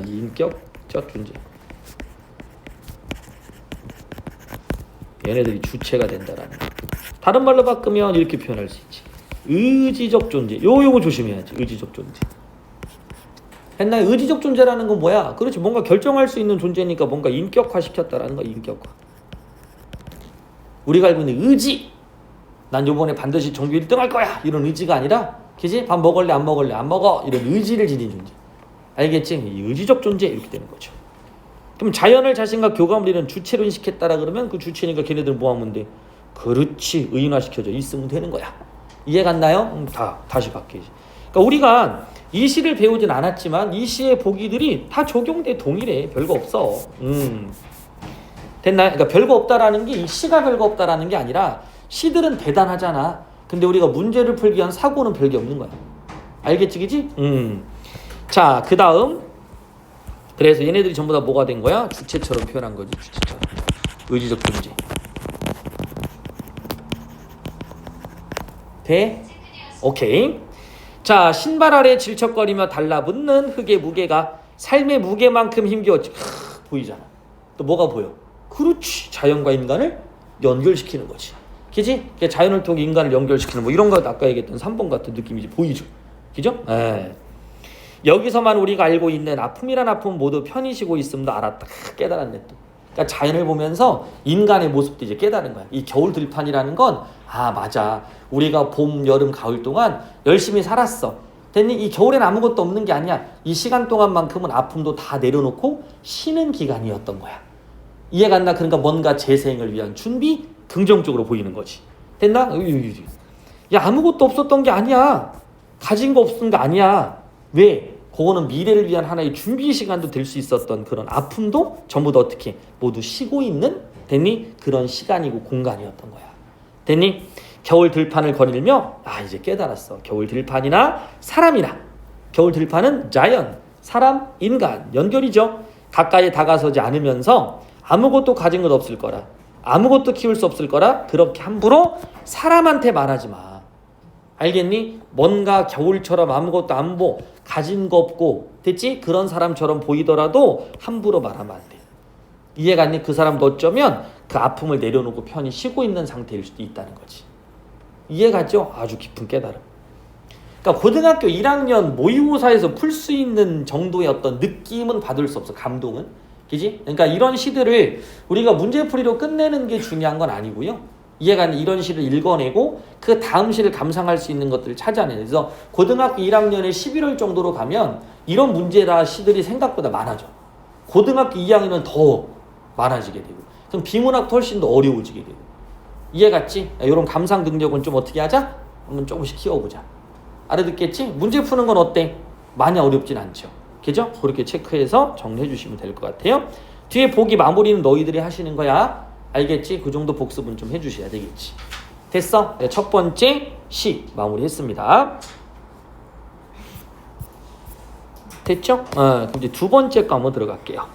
인격적 존재. 얘네들이 주체가 된다라는 거. 다른 말로 바꾸면 이렇게 표현할 수 있지. 의지적 존재. 요거 조심해야지. 의지적 존재. 했나요? 의지적 존재라는 건 뭐야? 그렇지. 뭔가 결정할 수 있는 존재니까 뭔가 인격화시켰다라는 거. 인격화. 우리가 알고 있는 의지. 난 요번에 반드시 전교 1등 할 거야. 이런 의지가 아니라 그치? 밥 먹을래 안 먹을래 안 먹어. 이런 의지를 지닌 존재. 알겠지? 이 의지적 존재 이렇게 되는 거죠. 그럼 자연을 자신과 교감을 이루는 주체로 인식했다라 그러면 그 주체니까 걔네들 뭐 하면 돼? 그렇지. 의인화시켜져 있으면 되는 거야. 이해 갔나요? 다시 바뀌지. 그러니까 우리가 이 시를 배우진 않았지만 이 시의 보기들이 다 적용돼 동일해. 별거 없어. 됐나요? 그러니까 별거 없다라는 게 이 시가 별거 없다라는 게 아니라 시들은 대단하잖아. 근데 우리가 문제를 풀기 위한 사고는 별게 없는 거야. 알겠지, 그지? 자, 그 다음. 그래서 얘네들이 전부 다 뭐가 된 거야? 주체처럼 표현한 거지, 주체처럼. 의지적 존재. 돼? 오케이. 자, 신발 아래 질척거리며 달라붙는 흙의 무게가 삶의 무게만큼 힘겨웠지. 보이잖아. 또 뭐가 보여? 그렇지. 자연과 인간을 연결시키는 거지. 그지? 자연을 통해 인간을 연결시키는 뭐 이런 거 아까 얘기했던 3번 같은 느낌이지. 보이죠? 그죠? 에. 여기서만 우리가 알고 있는 아픔이란 아픔은 모두 편히 쉬고 있음도 알았다. 깨달았네 또. 그러니까 자연을 보면서 인간의 모습도 이제 깨달은 거야. 이 겨울 들판이라는 건 맞아. 우리가 봄, 여름, 가을 동안 열심히 살았어. 됐니? 이 겨울엔 아무것도 없는 게 아니야. 이 시간 동안만큼은 아픔도 다 내려놓고 쉬는 기간이었던 거야. 이해가 안 나? 그러니까 뭔가 재생을 위한 준비? 긍정적으로 보이는 거지. 됐나? 야, 아무것도 없었던 게 아니야. 가진 거 없었던 게 아니야. 왜? 그거는 미래를 위한 하나의 준비 시간도 될 수 있었던 그런 아픔도 전부 다 어떻게 모두 쉬고 있는 됐니? 그런 시간이고 공간이었던 거야. 됐니? 겨울 들판을 거닐며 이제 깨달았어. 겨울 들판이나 사람이나 겨울 들판은 자연, 사람, 인간 연결이죠. 가까이 다가서지 않으면서 아무것도 가진 것 없을 거라, 아무것도 키울 수 없을 거라 그렇게 함부로 사람한테 말하지 마. 알겠니? 뭔가 겨울처럼 아무것도 안 가진 거 없고 됐지? 그런 사람처럼 보이더라도 함부로 말하면 안 돼. 이해가 안 돼? 그 사람도 어쩌면 그 아픔을 내려놓고 편히 쉬고 있는 상태일 수도 있다는 거지. 이해가죠? 아주 깊은 깨달음. 그러니까 고등학교 1학년 모의고사에서 풀 수 있는 정도의 어떤 느낌은 받을 수 없어. 감동은. 그지? 그러니까 이런 시들을 우리가 문제풀이로 끝내는 게 중요한 건 아니고요. 이해가 안 돼? 이런 시를 읽어내고 그 다음 시를 감상할 수 있는 것들을 찾아내는. 그래서 고등학교 1학년에 11월 정도로 가면 이런 문제라 시들이 생각보다 많아져. 고등학교 2학년은 더 많아지게 되고, 그럼 비문학도 훨씬 더 어려워지게 되고. 이해갔지? 이런 감상 능력은 좀 어떻게 하자? 한번 조금씩 키워보자. 알아듣겠지? 문제 푸는 건 어때? 많이 어렵진 않죠. 그죠? 그렇게 체크해서 정리해 주시면 될 것 같아요. 뒤에 보기 마무리는 너희들이 하시는 거야. 알겠지? 그 정도 복습은 좀 해주셔야 되겠지. 됐어? 네, 첫 번째 시 마무리했습니다. 됐죠? 그럼 이제 두 번째 거 한번 들어갈게요.